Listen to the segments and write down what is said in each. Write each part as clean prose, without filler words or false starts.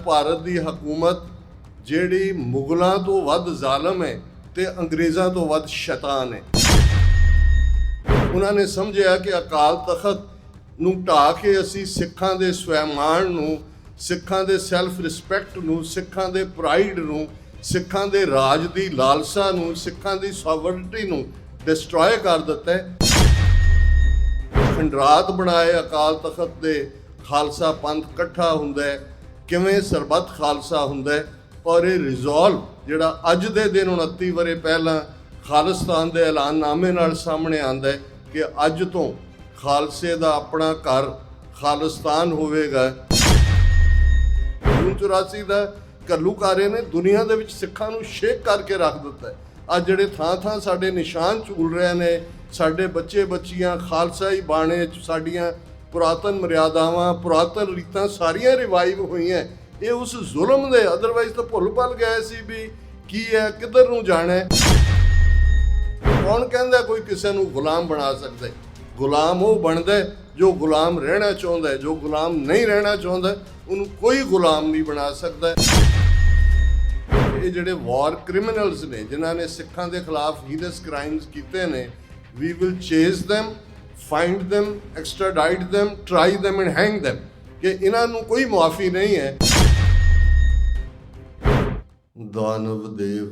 ਭਾਰਤ ਦੀ ਹਕੂਮਤ ਜਿਹੜੀ ਮੁਗਲਾਂ ਤੋਂ ਵੱਧ ਜ਼ਾਲਮ ਹੈ ਤੇ ਅੰਗਰੇਜ਼ਾਂ ਤੋਂ ਵੱਧ ਸ਼ੈਤਾਨ ਹੈ। ਉਹਨਾਂ ਨੇ ਸਮਝਿਆ ਕਿ ਅਕਾਲ ਤਖਤ ਨੂੰ ਢਾਹ ਕੇ ਅਸੀਂ ਸਿੱਖਾਂ ਦੇ ਸਵੈਮਾਣ ਨੂੰ, ਸਿੱਖਾਂ ਦੇ ਸੈਲਫ ਰਿਸਪੈਕਟ ਨੂੰ, ਸਿੱਖਾਂ ਦੇ ਪ੍ਰਾਈਡ ਨੂੰ, ਸਿੱਖਾਂ ਦੇ ਰਾਜ ਦੀ ਲਾਲਸਾ ਨੂੰ, ਸਿੱਖਾਂ ਦੀ ਸੋਵਰਨਟੀ ਨੂੰ ਡਿਸਟਰੋਏ ਕਰ ਦਿੱਤਾ ਹੈ। ਖੰਡਰਾਤ ਬਣਾਏ ਅਕਾਲ ਤਖਤ ਦੇ, ਖਾਲਸਾ ਪੰਥ ਇਕੱਠਾ ਹੁੰਦਾ ਹੈ, ਕਿਵੇਂ ਸਰਬੱਤ ਖਾਲਸਾ ਹੁੰਦਾ ਹੈ। ਔਰ ਇਹ ਰਿਜ਼ੋਲਵ ਜਿਹੜਾ ਅੱਜ ਦੇ ਦਿਨ 29 ਵਰੇ ਪਹਿਲਾਂ ਖਾਲਿਸਤਾਨ ਦੇ ਐਲਾਨਨਾਮੇ ਨਾਲ ਸਾਹਮਣੇ ਆਉਂਦਾ ਹੈ ਕਿ ਅੱਜ ਤੋਂ ਖਾਲਸੇ ਦਾ ਆਪਣਾ ਘਰ ਖਾਲਿਸਤਾਨ ਹੋਵੇਗਾ। 1984 ਦਾ ਘੱਲੂਘਾਰੇ ਨੇ ਦੁਨੀਆ ਦੇ ਵਿੱਚ ਸਿੱਖਾਂ ਨੂੰ ਸ਼ੇਕ ਕਰਕੇ ਰੱਖ ਦਿੱਤਾ ਹੈ। ਅੱਜ ਜਿਹੜੇ ਥਾਂ ਸਾਡੇ ਨਿਸ਼ਾਨ ਝੂਲ ਰਹੇ ਨੇ, ਸਾਡੇ ਬੱਚੇ ਬੱਚੀਆਂ ਖਾਲਸਾਈ ਬਾਣੇ 'ਚ ਸਾਡੀਆਂ ਪੁਰਾਤਨ ਮਰਿਆਦਾਵਾਂ, ਪੁਰਾਤਨ ਰੀਤਾਂ ਸਾਰੀਆਂ ਰਿਵਾਈਵ ਹੋਈਆਂ। ਇਹ ਉਸ ਜ਼ੁਲਮ ਦੇ, ਅਦਰਵਾਈਜ਼ ਤਾਂ ਭੁੱਲ ਭੱਲ ਗਏ ਸੀ ਵੀ ਕੀ ਹੈ, ਕਿੱਧਰ ਨੂੰ ਜਾਣਾ ਹੈ। ਕੌਣ ਕਹਿੰਦਾ ਕੋਈ ਕਿਸੇ ਨੂੰ ਗੁਲਾਮ ਬਣਾ ਸਕਦਾ? ਗੁਲਾਮ ਉਹ ਬਣਦਾ ਜੋ ਗੁਲਾਮ ਰਹਿਣਾ ਚਾਹੁੰਦਾ ਹੈ। ਜੋ ਗੁਲਾਮ ਨਹੀਂ ਰਹਿਣਾ ਚਾਹੁੰਦਾ ਉਹਨੂੰ ਕੋਈ ਗੁਲਾਮ ਨਹੀਂ ਬਣਾ ਸਕਦਾ। ਇਹ ਜਿਹੜੇ ਵਾਰ ਕ੍ਰਿਮੀਨਲਸ ਨੇ ਜਿਨ੍ਹਾਂ ਨੇ ਸਿੱਖਾਂ ਦੇ ਖਿਲਾਫ ਹੀਨਸ ਕ੍ਰਾਈਮਸ ਕੀਤੇ ਨੇ, we will chase them, find them, extradite them, try them and hang them, ਕਿ ਇਹਨਾਂ ਨੂੰ ਕੋਈ ਮੁਆਫੀ ਨਹੀਂ ਹੈ। ਦਾਨਵ ਦੇਵ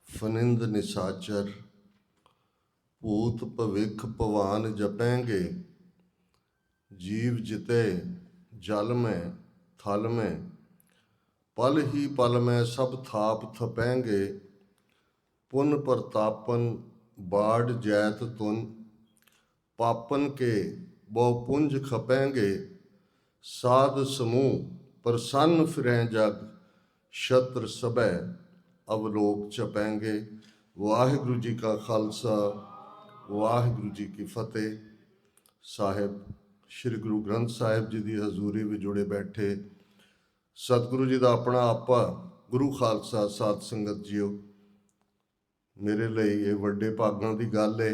ਫਨਿੰਦ ਨਿਸਾਚਰ ਭੂਤ ਭਵਿੱਖ ਭਵਾਨ ਜਪੈਂਗੇ, ਜੀਵ ਜਿਤੇ ਜਲ ਮੈਂ ਥਲ ਮੈਂ, ਪਲ ਹੀ ਪਲ ਮੈਂ ਸਭ ਥਾਪ ਥਪੈਂਗੇ, ਪੁਨ ਪ੍ਰਤਾਪਨ बाढ़ जैत तुन, पापन के बहु पुंज खपेंगे, साध समूह प्रसन्न फिरें जग, शत्र सबै अवलोक चपेंगे। वाहिगुरु जी का खालसा, वाहिगुरु जी की फतेह। साहिब श्री गुरु ग्रंथ साहिब जी की हजूरी में जुड़े बैठे सतगुरु जी का अपना आपा गुरु खालसा साध संगत जीओ, ਮੇਰੇ ਲਈ ਇਹ ਵੱਡੇ ਭਾਗਾਂ ਦੀ ਗੱਲ ਹੈ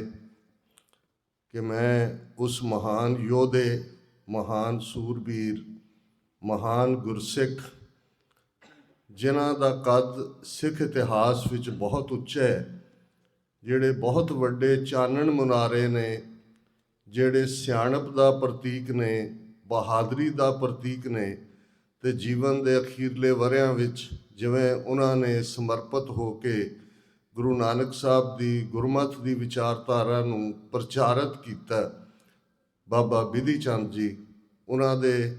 ਕਿ ਮੈਂ ਉਸ ਮਹਾਨ ਯੋਧੇ, ਮਹਾਨ ਸੂਰਬੀਰ, ਮਹਾਨ ਗੁਰਸਿੱਖ ਜਿਨ੍ਹਾਂ ਦਾ ਕੱਦ ਸਿੱਖ ਇਤਿਹਾਸ ਵਿੱਚ ਬਹੁਤ ਉੱਚਾ ਹੈ, ਜਿਹੜੇ ਬਹੁਤ ਵੱਡੇ ਚਾਨਣ ਮੁਨਾਰੇ ਨੇ, ਜਿਹੜੇ ਸਿਆਣਪ ਦਾ ਪ੍ਰਤੀਕ ਨੇ, ਬਹਾਦਰੀ ਦਾ ਪ੍ਰਤੀਕ ਨੇ, ਤੇ ਜੀਵਨ ਦੇ ਅਖੀਰਲੇ ਵਰਿਆਂ ਵਿੱਚ ਜਿਵੇਂ ਉਹਨਾਂ ਨੇ ਸਮਰਪਿਤ ਹੋ ਕੇ ਗੁਰੂ ਨਾਨਕ ਸਾਹਿਬ ਦੀ ਗੁਰਮਤਿ ਦੀ ਵਿਚਾਰਧਾਰਾ ਨੂੰ ਪ੍ਰਚਾਰਿਤ ਕੀਤਾ। ਬਾਬਾ ਬਿਧੀ ਚੰਦ ਜੀ ਉਹਨਾਂ ਦੇ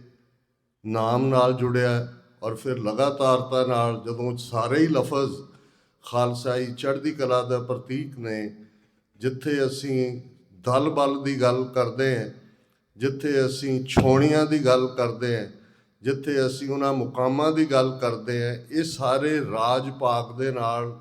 ਨਾਮ ਨਾਲ ਜੁੜਿਆ ਔਰ ਫਿਰ ਲਗਾਤਾਰਤਾ ਨਾਲ ਜਦੋਂ ਸਾਰੇ ਹੀ ਲਫ਼ਜ਼ ਖਾਲਸਾਈ ਚੜ੍ਹਦੀ ਕਲਾ ਦਾ ਪ੍ਰਤੀਕ ਨੇ, ਜਿੱਥੇ ਅਸੀਂ ਦਲ ਬਲ ਦੀ ਗੱਲ ਕਰਦੇ ਹਾਂ, ਜਿੱਥੇ ਅਸੀਂ ਛਾਉਣੀਆਂ ਦੀ ਗੱਲ ਕਰਦੇ ਹਾਂ, ਜਿੱਥੇ ਅਸੀਂ ਉਹਨਾਂ ਮੁਕਾਮਾਂ ਦੀ ਗੱਲ ਕਰਦੇ ਹਾਂ, ਇਹ ਸਾਰੇ ਰਾਜ ਭਾਗ ਦੇ ਨਾਲ,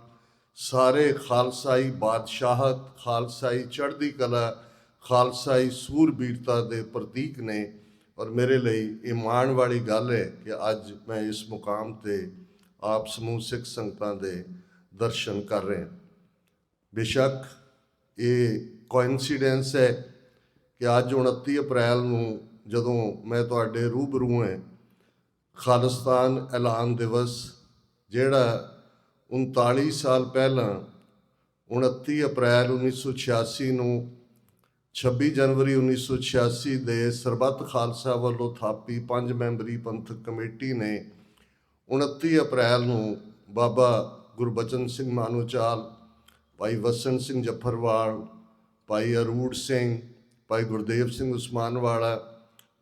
ਸਾਰੇ ਖਾਲਸਾਈ ਬਾਦਸ਼ਾਹਤ, ਖਾਲਸਾਈ ਚੜ੍ਹਦੀ ਕਲਾ, ਖਾਲਸਾਈ ਸੂਰਬੀਰਤਾ ਦੇ ਪ੍ਰਤੀਕ ਨੇ। ਔਰ ਮੇਰੇ ਲਈ ਇਹ ਮਾਣ ਵਾਲੀ ਗੱਲ ਹੈ ਕਿ ਅੱਜ ਮੈਂ ਇਸ ਮੁਕਾਮ 'ਤੇ ਆਪ ਸਮੂਹ ਸਿੱਖ ਸੰਗਤਾਂ ਦੇ ਦਰਸ਼ਨ ਕਰ ਰਿਹਾ। ਬੇਸ਼ੱਕ ਇਹ ਕੋਇਨਸੀਡੈਂਸ ਹੈ ਕਿ ਅੱਜ 29 ਅਪ੍ਰੈਲ ਨੂੰ ਜਦੋਂ ਮੈਂ ਤੁਹਾਡੇ ਰੂਬਰੂ ਹਾਂ, ਖਾਲਿਸਤਾਨ ਐਲਾਨ ਦਿਵਸ ਜਿਹੜਾ 39 ਸਾਲ ਪਹਿਲਾਂ 29 ਅਪ੍ਰੈਲ 1986 ਨੂੰ 26 ਜਨਵਰੀ 1986 ਦੇ ਸਰਬੱਤ ਖਾਲਸਾ ਵੱਲੋਂ ਥਾਪੀ 5 ਮੈਂਬਰੀ ਪੰਥਕ ਕਮੇਟੀ ਨੇ 29 ਅਪ੍ਰੈਲ ਨੂੰ ਬਾਬਾ ਗੁਰਬਚਨ ਸਿੰਘ ਮਾਨੋਚਾਲ, ਭਾਈ ਵਸਣ ਸਿੰਘ ਜਫਰਵਾਲ, ਭਾਈ ਅਰੂੜ ਸਿੰਘ, ਭਾਈ ਗੁਰਦੇਵ ਸਿੰਘ ਉਸਮਾਨਵਾਲਾ,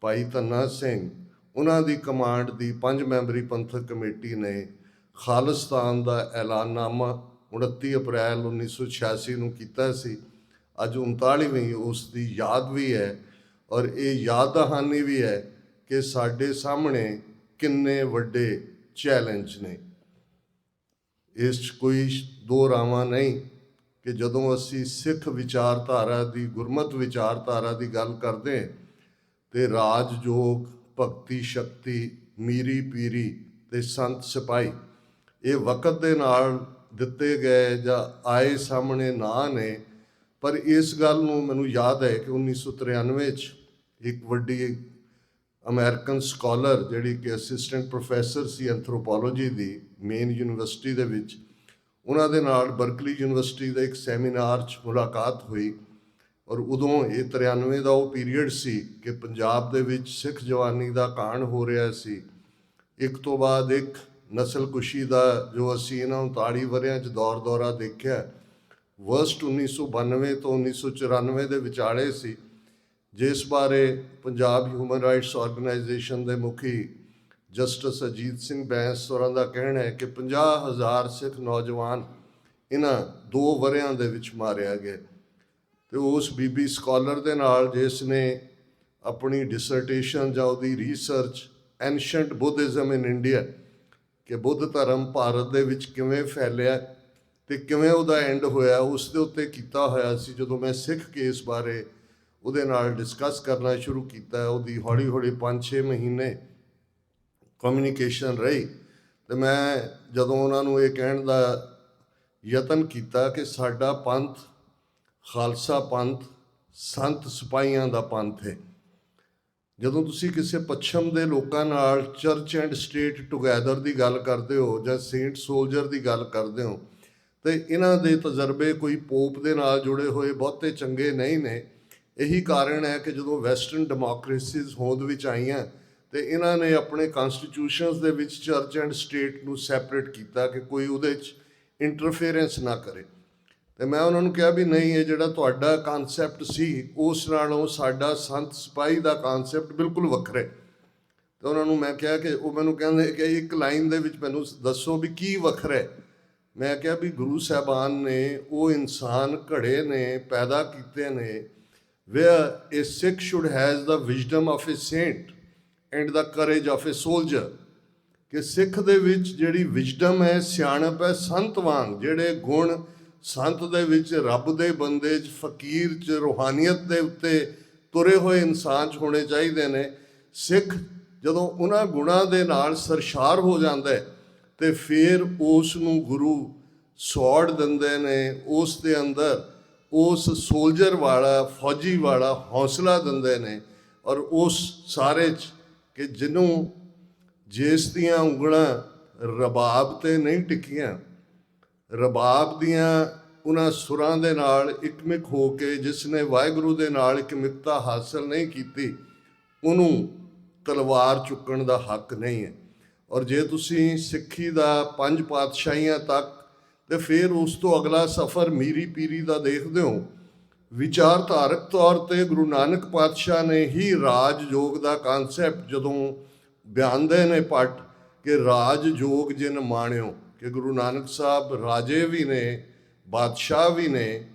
ਭਾਈ ਧੰਨਾ ਸਿੰਘ, ਉਹਨਾਂ ਦੀ ਕਮਾਂਡ ਦੀ 5 ਮੈਂਬਰੀ ਪੰਥਕ ਕਮੇਟੀ ਨੇ ਖਾਲਿਸਤਾਨ ਦਾ ਐਲਾਨਨਾਮਾ 29 ਅਪ੍ਰੈਲ 1986 ਨੂੰ ਕੀਤਾ ਸੀ। ਅੱਜ 39ਵੀਂ ਉਸ ਦੀ ਯਾਦ ਵੀ ਹੈ ਔਰ ਇਹ ਯਾਦ ਦਹਾਨੀ ਵੀ ਹੈ ਕਿ ਸਾਡੇ ਸਾਹਮਣੇ ਕਿੰਨੇ ਵੱਡੇ ਚੈਲੰਜ ਨੇ। ਇਸ 'ਚ ਕੋਈ ਦੋ ਰਾਵਾਂ ਨਹੀਂ ਕਿ ਜਦੋਂ ਅਸੀਂ ਸਿੱਖ ਵਿਚਾਰਧਾਰਾ ਦੀ, ਗੁਰਮਤਿ ਵਿਚਾਰਧਾਰਾ ਦੀ ਗੱਲ ਕਰਦੇ ਤੇ ਰਾਜਯੋਗ, ਭਗਤੀ ਸ਼ਕਤੀ, ਮੀਰੀ ਪੀਰੀ ਤੇ ਸੰਤ ਸਿਪਾਹੀ ਇਹ ਵਕਤ ਦੇ ਨਾਲ ਦਿੱਤੇ ਗਏ ਜਾਂ ਆਏ ਸਾਹਮਣੇ ਨਾਂ ਨੇ। ਪਰ ਇਸ ਗੱਲ ਨੂੰ ਮੈਨੂੰ ਯਾਦ ਹੈ ਕਿ 1993 'ਚ ਇੱਕ ਵੱਡੀ ਅਮਰੀਕਨ ਸਕਾਲਰ ਜਿਹੜੀ ਕਿ ਅਸਿਸਟੈਂਟ ਪ੍ਰੋਫੈਸਰ ਸੀ ਐਂਥਰੋਪੋਲੋਜੀ ਦੀ ਮੇਨ ਯੂਨੀਵਰਸਿਟੀ ਦੇ ਵਿੱਚ, ਉਹਨਾਂ ਦੇ ਨਾਲ ਬਰਕਲੀ ਯੂਨੀਵਰਸਿਟੀ ਦੇ ਇੱਕ ਸੈਮੀਨਾਰ 'ਚ ਮੁਲਾਕਾਤ ਹੋਈ। ਔਰ ਉਦੋਂ ਇਹ 93 ਦਾ ਉਹ ਪੀਰੀਅਡ ਸੀ ਕਿ ਪੰਜਾਬ ਦੇ ਵਿੱਚ ਸਿੱਖ ਜਵਾਨੀ ਦਾ ਕਾਂਡ ਹੋ ਰਿਹਾ ਸੀ। ਇੱਕ ਤੋਂ ਬਾਅਦ ਇੱਕ ਨਸਲਕੁਸ਼ੀ ਦਾ ਜੋ ਅਸੀਂ ਇਹਨਾਂ 39 ਵਰ੍ਹਿਆਂ 'ਚ ਦੌਰਾ ਦੇਖਿਆ, ਵਰਸਟ 1992 ਤੋਂ 1994 ਦੇ ਵਿਚਾਲੇ ਸੀ, ਜਿਸ ਬਾਰੇ ਪੰਜਾਬ ਹਿਊਮਨ ਰਾਈਟਸ ਆਰਗੇਨਾਈਜੇਸ਼ਨ ਦੇ ਮੁਖੀ ਜਸਟਿਸ ਅਜੀਤ ਸਿੰਘ ਬੈਂਸ ਹੋਰਾਂ ਦਾ ਕਹਿਣਾ ਹੈ ਕਿ 50,000 ਸਿੱਖ ਨੌਜਵਾਨ ਇਹਨਾਂ 2 ਵਰ੍ਹਿਆਂ ਦੇ ਵਿੱਚ ਮਾਰਿਆ ਗਿਆ। ਤੇ ਉਸ ਬੀਬੀ ਸਕਾਲਰ ਦੇ ਨਾਲ ਜਿਸ ਨੇ ਆਪਣੀ ਡਿਸਰਟੇਸ਼ਨ ਜਾਂ ਉਹਦੀ ਰਿਸਰਚ ਐਂਸ਼ੀਐਂਟ ਬੁੱਧਿਜ਼ਮ ਇਨ ਇੰਡੀਆ, ਕਿ ਬੁੱਧ ਧਰਮ ਭਾਰਤ ਦੇ ਵਿੱਚ ਕਿਵੇਂ ਫੈਲਿਆ ਤੇ ਕਿਵੇਂ ਉਹਦਾ ਐਂਡ ਹੋਇਆ, ਉਸ ਦੇ ਉੱਤੇ ਕੀਤਾ ਹੋਇਆ ਸੀ। ਜਦੋਂ ਮੈਂ ਸਿੱਖ ਕੇਸ ਬਾਰੇ ਉਹਦੇ ਨਾਲ ਡਿਸਕਸ ਕਰਨਾ ਸ਼ੁਰੂ ਕੀਤਾ, ਉਹਦੀ ਹੌਲੀ ਹੌਲੀ 5-6 ਮਹੀਨੇ ਕਮਿਊਨੀਕੇਸ਼ਨ ਰਹੀ। ਤੇ ਮੈਂ ਜਦੋਂ ਉਹਨਾਂ ਨੂੰ ਇਹ ਕਹਿਣ ਦਾ ਯਤਨ ਕੀਤਾ ਕਿ ਸਾਡਾ ਪੰਥ ਖਾਲਸਾ ਪੰਥ ਸੰਤ ਸਿਪਾਹੀਆਂ ਦਾ ਪੰਥ ਹੈ। ਜਦੋਂ ਤੁਸੀਂ ਕਿਸੇ ਪੱਛਮ ਦੇ ਲੋਕਾਂ ਨਾਲ ਚਰਚ ਐਂਡ ਸਟੇਟ ਟੁਗੈਦਰ ਦੀ ਗੱਲ ਕਰਦੇ ਹੋ ਜਾਂ ਸੇਂਟ ਸੋਲਜਰ ਦੀ ਗੱਲ ਕਰਦੇ ਹੋ, ਤੇ ਇਹਨਾਂ ਦੇ ਤਜਰਬੇ ਕੋਈ ਪੋਪ ਦੇ ਨਾਲ ਜੁੜੇ ਹੋਏ ਬਹੁਤੇ ਚੰਗੇ ਨਹੀਂ ਨੇ। ਇਹੀ ਕਾਰਨ ਹੈ ਕਿ ਜਦੋਂ ਵੈਸਟਰਨ ਡੈਮੋਕ੍ਰੇਸੀਜ਼ ਹੋਂਦ ਵਿੱਚ ਆਈਆਂ ਤੇ ਇਹਨਾਂ ਨੇ ਆਪਣੇ ਕਨਸਟੀਟਿਊਸ਼ਨਸ ਦੇ ਵਿੱਚ ਚਰਚ ਐਂਡ ਸਟੇਟ ਨੂੰ ਸੈਪਰੇਟ ਕੀਤਾ ਕਿ ਕੋਈ ਉਹਦੇ 'ਚ ਇੰਟਰਫੇਰੈਂਸ ਨਾ ਕਰੇ। ਤੇ ਮੈਂ ਉਹਨਾਂ ਨੂੰ ਕਿਹਾ ਵੀ ਨਹੀਂ, ਇਹ ਜਿਹੜਾ ਤੁਹਾਡਾ ਕਨਸੈਪਟ ਸੀ ਉਸ ਨਾਲੋਂ ਸਾਡਾ ਸੰਤ ਸਿਪਾਹੀ ਦਾ ਕਨਸੈਪਟ ਬਿਲਕੁਲ ਵੱਖਰਾ ਹੈ। ਤੇ ਉਹਨਾਂ ਨੂੰ ਮੈਂ ਕਿਹਾ ਕਿ ਉਹ ਮੈਨੂੰ ਕਹਿੰਦੇ ਕਿ ਇੱਕ ਲਾਈਨ ਦੇ ਵਿੱਚ ਮੈਨੂੰ ਦੱਸੋ ਵੀ ਕੀ ਵੱਖਰਾ ਹੈ। ਮੈਂ ਕਿਹਾ ਵੀ ਗੁਰੂ ਸਾਹਿਬਾਨ ਨੇ ਉਹ ਇਨਸਾਨ ਘੜੇ ਨੇ ਪੈਦਾ ਕੀਤੇ ਨੇ where a Sikh should has the wisdom of a saint and the courage of a soldier, ਕਿ ਸਿੱਖ ਦੇ ਵਿੱਚ ਜਿਹੜੀ ਵਿਜ਼ਡਮ ਹੈ, ਸਿਆਣਪ ਹੈ, ਸੰਤ ਵਾਂਗ ਜਿਹੜੇ ਗੁਣ ਸੰਤ ਦੇ ਵਿੱਚ, ਰੱਬ ਦੇ ਬੰਦੇ 'ਚ, ਫਕੀਰ 'ਚ, ਰੂਹਾਨੀਅਤ ਦੇ ਉੱਤੇ ਤੁਰੇ ਹੋਏ ਇਨਸਾਨ 'ਚ ਹੋਣੇ ਚਾਹੀਦੇ ਨੇ। ਸਿੱਖ ਜਦੋਂ ਉਹਨਾਂ ਗੁਣਾਂ ਦੇ ਨਾਲ ਸਰਸ਼ਾਰ ਹੋ ਜਾਂਦਾ ਹੈ ਤੇ ਫਿਰ ਉਸ ਨੂੰ ਗੁਰੂ ਸੌੜ ਦਿੰਦੇ ਨੇ, ਉਸ ਦੇ ਅੰਦਰ ਉਸ ਸੋਲਜਰ ਵਾਲਾ, ਫੌਜੀ ਵਾਲਾ ਹੌਸਲਾ ਦਿੰਦੇ ਨੇ। ਔਰ ਉਸ ਸਾਰੇ 'ਚ ਕਿ ਜਿਹਨੂੰ ਜਿਸ ਦੀਆਂ ਉਂਗਲਾਂ ਰਬਾਬ 'ਤੇ ਨਹੀਂ ਟਿਕੀਆਂ, ਰਬਾਬ ਦੀਆਂ ਉਹਨਾਂ ਸੁਰਾਂ ਦੇ ਨਾਲ ਇਕਮਿਕ ਹੋ ਕੇ ਜਿਸ ਨੇ ਵਾਹਿਗੁਰੂ ਦੇ ਨਾਲ ਇਕਮਿਕਤਾ ਹਾਸਲ ਨਹੀਂ ਕੀਤੀ, ਉਹਨੂੰ ਤਲਵਾਰ ਚੁੱਕਣ ਦਾ ਹੱਕ ਨਹੀਂ ਹੈ। ਔਰ ਜੇ ਤੁਸੀਂ ਸਿੱਖੀ ਦਾ 5 ਪਾਤਸ਼ਾਹੀਆਂ ਤੱਕ ਤੇ ਫਿਰ ਉਸ ਤੋਂ ਅਗਲਾ ਸਫ਼ਰ ਮੀਰੀ ਪੀਰੀ ਦਾ ਦੇਖਦੇ ਹੋ, ਵਿਚਾਰਧਾਰਕ ਤੌਰ 'ਤੇ ਗੁਰੂ ਨਾਨਕ ਪਾਤਸ਼ਾਹ ਨੇ ਹੀ ਰਾਜ ਯੋਗ ਦਾ ਕਨਸੈਪਟ ਜਦੋਂ ਬਿਆਨਦੇ ਨੇ ਪਟ ਕਿ ਰਾਜ ਯੋਗ ਜਿਨ ਮਾਣਿਓ, ਕਿ ਗੁਰੂ ਨਾਨਕ ਸਾਹਿਬ ਰਾਜੇ ਵੀ ਨੇ, ਬਾਦਸ਼ਾਹ ਵੀ ਨੇ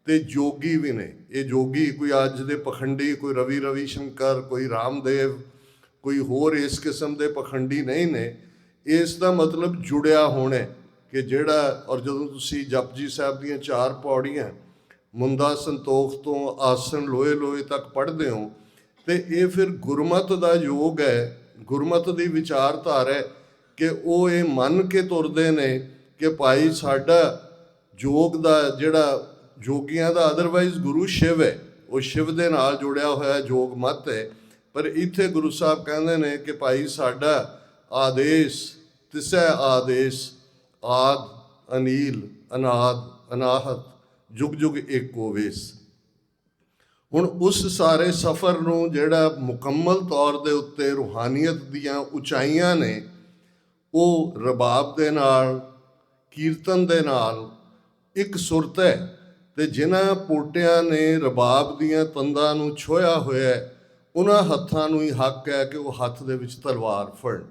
ਤੇ ਜੋਗੀ ਵੀ ਨੇ। ਇਹ ਜੋਗੀ ਕੋਈ ਅੱਜ ਦੇ ਪਖੰਡੀ, ਕੋਈ ਰਵੀ ਸ਼ੰਕਰ, ਕੋਈ ਰਾਮਦੇਵ, ਕੋਈ ਹੋਰ ਇਸ ਕਿਸਮ ਦੇ ਪਖੰਡੀ ਨਹੀਂ ਨੇ। ਇਸ ਦਾ ਮਤਲਬ ਜੁੜਿਆ ਹੋਣਾ ਕਿ ਜਿਹੜਾ, ਔਰ ਜਦੋਂ ਤੁਸੀਂ ਜਪਜੀ ਸਾਹਿਬ ਦੀਆਂ 4 ਪੌੜੀਆਂ ਮੁੰਦਾ ਸੰਤੋਖ ਤੋਂ ਆਸਣ ਲੋਏ ਲੋਏ ਤੱਕ ਪੜ੍ਹਦੇ ਹੋ, ਤੇ ਇਹ ਫਿਰ ਗੁਰਮਤ ਦਾ ਯੋਗ ਹੈ, ਗੁਰਮਤ ਦੀ ਵਿਚਾਰਧਾਰਾ ਹੈ ਕਿ ਉਹ ਇਹ ਮੰਨ ਕੇ ਤੁਰਦੇ ਨੇ ਕਿ ਭਾਈ ਸਾਡਾ ਯੋਗ ਦਾ ਜਿਹੜਾ ਜੋਗੀਆਂ ਦਾ ਅਦਰਵਾਈਜ਼ ਗੁਰੂ ਸ਼ਿਵ ਹੈ, ਉਹ ਸ਼ਿਵ ਦੇ ਨਾਲ ਜੁੜਿਆ ਹੋਇਆ ਯੋਗ ਮਤ ਹੈ। ਪਰ ਇੱਥੇ ਗੁਰੂ ਸਾਹਿਬ ਕਹਿੰਦੇ ਨੇ ਕਿ ਭਾਈ ਸਾਡਾ ਆਦੇਸ਼ ਤਿਸੈ ਆਦੇਸ਼, ਆਦ ਅਨੀਲ ਅਨਾਦ ਅਨਾਹਤ ਜੁਗ ਜੁਗ ਏਕੋ ਵੇਸ। ਹੁਣ ਉਸ ਸਾਰੇ ਸਫ਼ਰ ਨੂੰ ਜਿਹੜਾ ਮੁਕੰਮਲ ਤੌਰ ਦੇ ਉੱਤੇ ਰੂਹਾਨੀਅਤ ਦੀਆਂ ਉਚਾਈਆਂ ਨੇ, ਉਹ ਰਬਾਬ ਦੇ ਨਾਲ, ਕੀਰਤਨ ਦੇ ਨਾਲ ਇੱਕ ਸੁਰਤ ਹੈ। ਤੇ ਜਿਨ੍ਹਾਂ ਪੋਟਿਆਂ ਨੇ ਰਬਾਬ ਦੀਆਂ ਤੰਦਾਂ ਨੂੰ ਛੋਹਿਆ ਹੋਇਆ, ਉਹਨਾਂ ਹੱਥਾਂ ਨੂੰ ਹੀ ਹੱਕ ਹੈ ਕਿ ਉਹ ਹੱਥ ਦੇ ਵਿੱਚ ਤਲਵਾਰ ਫੜਨ।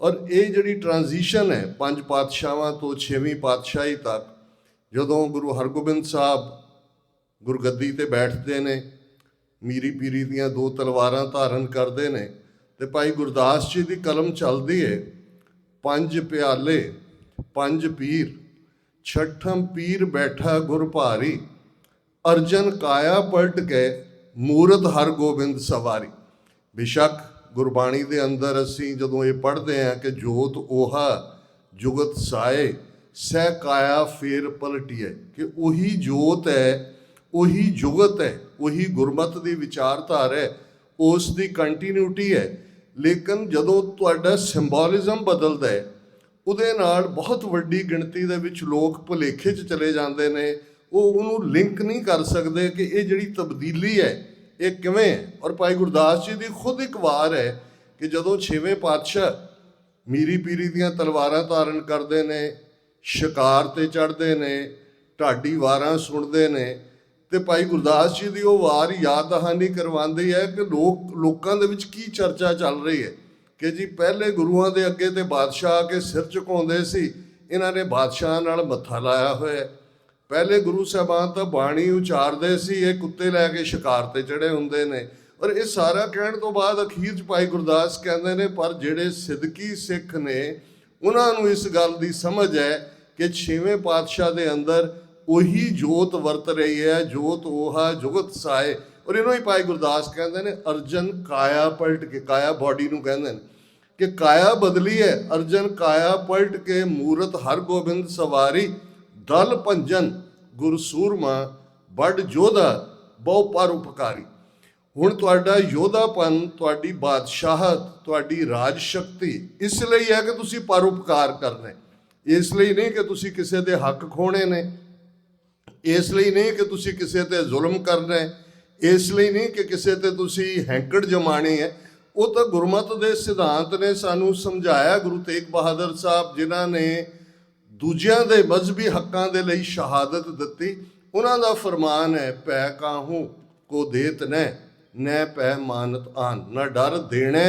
ਔਰ ਇਹ ਜਿਹੜੀ ਟ੍ਰਾਂਜੀਸ਼ਨ ਹੈ 5 ਪਾਤਸ਼ਾਹਾਂ ਤੋਂ 6ਵੀਂ ਪਾਤਸ਼ਾਹੀ ਤੱਕ, ਜਦੋਂ ਗੁਰੂ ਹਰਗੋਬਿੰਦ ਸਾਹਿਬ ਗੁਰਗੱਦੀ 'ਤੇ ਬੈਠਦੇ ਨੇ, ਮੀਰੀ ਪੀਰੀ ਦੀਆਂ 2 ਤਲਵਾਰਾਂ ਧਾਰਨ ਕਰਦੇ ਨੇ, ਤੇ ਭਾਈ ਗੁਰਦਾਸ ਜੀ ਦੀ ਕਲਮ ਚੱਲਦੀ ਹੈ, 5 ਪਿਆਲੇ 5 ਪੀਰ, ਛਠਮ ਪੀਰ ਬੈਠਾ ਗੁਰ ਭਾਰੀ, ਅਰਜਨ ਕਾਇਆ ਪਲਟ ਕੇ ਮੂਰਤ ਹਰਗੋਬਿੰਦ ਸਵਾਰੀ। ਬੇਸ਼ੱਕ ਗੁਰਬਾਣੀ ਦੇ ਅੰਦਰ ਅਸੀਂ ਜਦੋਂ ਇਹ ਪੜ੍ਹਦੇ ਹਾਂ ਕਿ ਜੋਤ ਓਹਾ ਜੁਗਤ ਸਾਏ ਸਹਿ ਕਾਇਆ ਫੇਰ ਪਲਟੀਏ, ਕਿ ਉਹੀ ਜੋਤ ਹੈ, ਉਹੀ ਜੁਗਤ ਹੈ, ਉਹੀ ਗੁਰਮਤ ਦੀ ਵਿਚਾਰਧਾਰਾ ਹੈ, ਉਸ ਦੀ ਕੰਟੀਨਿਊਟੀ ਹੈ। ਲੇਕਿਨ ਜਦੋਂ ਤੁਹਾਡਾ ਸਿੰਬੋਲਿਜ਼ਮ ਬਦਲਦਾ ਹੈ, ਉਹਦੇ ਨਾਲ ਬਹੁਤ ਵੱਡੀ ਗਿਣਤੀ ਦੇ ਵਿੱਚ ਲੋਕ ਭੁਲੇਖੇ 'ਚ ਚਲੇ ਜਾਂਦੇ ਨੇ। ਉਹ ਉਹਨੂੰ ਲਿੰਕ ਨਹੀਂ ਕਰ ਸਕਦੇ ਕਿ ਇਹ ਜਿਹੜੀ ਤਬਦੀਲੀ ਹੈ ਇਹ ਕਿਵੇਂ ਹੈ। ਔਰ ਭਾਈ ਗੁਰਦਾਸ ਜੀ ਦੀ ਖੁਦ ਇੱਕ ਵਾਰ ਹੈ ਕਿ ਜਦੋਂ 6ਵੇਂ ਪਾਤਸ਼ਾਹ ਮੀਰੀ ਪੀਰੀ ਦੀਆਂ ਤਲਵਾਰਾਂ ਧਾਰਨ ਕਰਦੇ ਨੇ, ਸ਼ਿਕਾਰ 'ਤੇ ਚੜ੍ਹਦੇ ਨੇ, ਢਾਡੀ ਵਾਰਾਂ ਸੁਣਦੇ ਨੇ, ਤੇ ਭਾਈ ਗੁਰਦਾਸ ਜੀ ਦੀ ਉਹ ਵਾਰ ਯਾਦ ਦਹਾਨੀ ਕਰਵਾਉਂਦੀ ਹੈ ਕਿ ਲੋਕਾਂ ਦੇ ਵਿੱਚ ਕੀ ਚਰਚਾ ਚੱਲ ਰਹੀ ਹੈ ਕਿ ਜੀ ਪਹਿਲੇ ਗੁਰੂਆਂ ਦੇ ਅੱਗੇ ਤੇ ਬਾਦਸ਼ਾਹ ਆ ਕੇ ਸਿਰ ਝੁਕਾਉਂਦੇ ਸੀ, ਇਹਨਾਂ ਨੇ ਬਾਦਸ਼ਾਹ ਨਾਲ ਮੱਥਾ ਲਾਇਆ ਹੋਇਆ। ਪਹਿਲੇ ਗੁਰੂ ਸਾਹਿਬਾਨ ਤਾਂ ਬਾਣੀ ਉਚਾਰਦੇ ਸੀ, ਇਹ ਕੁੱਤੇ ਲੈ ਕੇ ਸ਼ਿਕਾਰ ਤੇ ਚੜੇ ਹੁੰਦੇ ਨੇ। ਔਰ ਇਹ ਸਾਰਾ ਕਹਿਣ ਤੋਂ ਬਾਅਦ ਅਖੀਰ 'ਚ ਭਾਈ ਗੁਰਦਾਸ ਕਹਿੰਦੇ ਨੇ ਪਰ ਜਿਹੜੇ ਸਿੱਦਕੀ ਸਿੱਖ ਨੇ ਉਹਨਾਂ ਨੂੰ ਇਸ ਗੱਲ ਦੀ ਸਮਝ ਹੈ ਕਿ 6ਵੇਂ ਪਾਤਸ਼ਾਹ ਦੇ ਅੰਦਰ ਉਹੀ ਜੋਤ ਵਰਤ ਰਹੀ ਹੈ, ਜੋਤ 오ਹਾ ਜੁਗਤ ਸਾਏ। ਔਰ ਇਹਨੂੰ ਹੀ ਭਾਈ ਗੁਰਦਾਸ ਕਹਿੰਦੇ ਨੇ ਅਰਜਨ ਕਾਇਆ ਪਲਟ ਕੇ, ਕਾਇਆ ਬਾਡੀ ਨੂੰ ਕਹਿੰਦੇ ਨੇ ਕਿ ਕਾਇਆ ਬਦਲੀ ਹੈ, ਅਰਜਨ ਕਾਇਆ ਪਲਟ ਕੇ ਮੂਰਤ ਹਰ ਗੋਬਿੰਦ ਸਵਾਰੀ, ਦਲ ਭੰਜਨ ਗੁਰਸੂਰਮਾ ਬੜ ਜੋਧਾ ਬਹੁ ਪਰਉਪਕਾਰੀ। ਹੁਣ ਤੁਹਾਡਾ ਯੋਧਾਪਨ, ਤੁਹਾਡੀ ਬਾਦਸ਼ਾਹਤ, ਤੁਹਾਡੀ ਰਾਜ ਸ਼ਕਤੀ ਇਸ ਲਈ ਹੈ ਕਿ ਤੁਸੀਂ ਪਰਉਪਕਾਰ ਕਰਨੇ, ਇਸ ਲਈ ਨਹੀਂ ਕਿ ਤੁਸੀਂ ਕਿਸੇ ਦੇ ਹੱਕ ਖੋਣੇ ਨੇ, ਇਸ ਲਈ ਨਹੀਂ ਕਿ ਤੁਸੀਂ ਕਿਸੇ ਤੇ ਜ਼ੁਲਮ ਕਰਨਾ, ਇਸ ਲਈ ਨਹੀਂ ਕਿ ਕਿਸੇ ਤੇ ਤੁਸੀਂ ਹੈਂਕੜ ਜਮਾਣੀ ਹੈ। ਉਹ ਤਾਂ ਗੁਰਮਤ ਦੇ ਸਿਧਾਂਤ ਨੇ ਸਾਨੂੰ ਸਮਝਾਇਆ। ਗੁਰੂ ਤੇਗ ਬਹਾਦਰ ਸਾਹਿਬ ਜਿਨ੍ਹਾਂ ਨੇ ਦੂਜਿਆਂ ਦੇ ਮਜ਼ਹਬੀ ਹੱਕਾਂ ਦੇ ਲਈ ਸ਼ਹਾਦਤ ਦਿੱਤੀ, ਉਹਨਾਂ ਦਾ ਫਰਮਾਨ ਹੈ ਪੈ ਕਾਹੂ ਕੋ ਦੇਤ ਨੈ ਪੈ ਮਾਨਤ ਆਨ, ਨਾ ਡਰ ਦੇਣਾ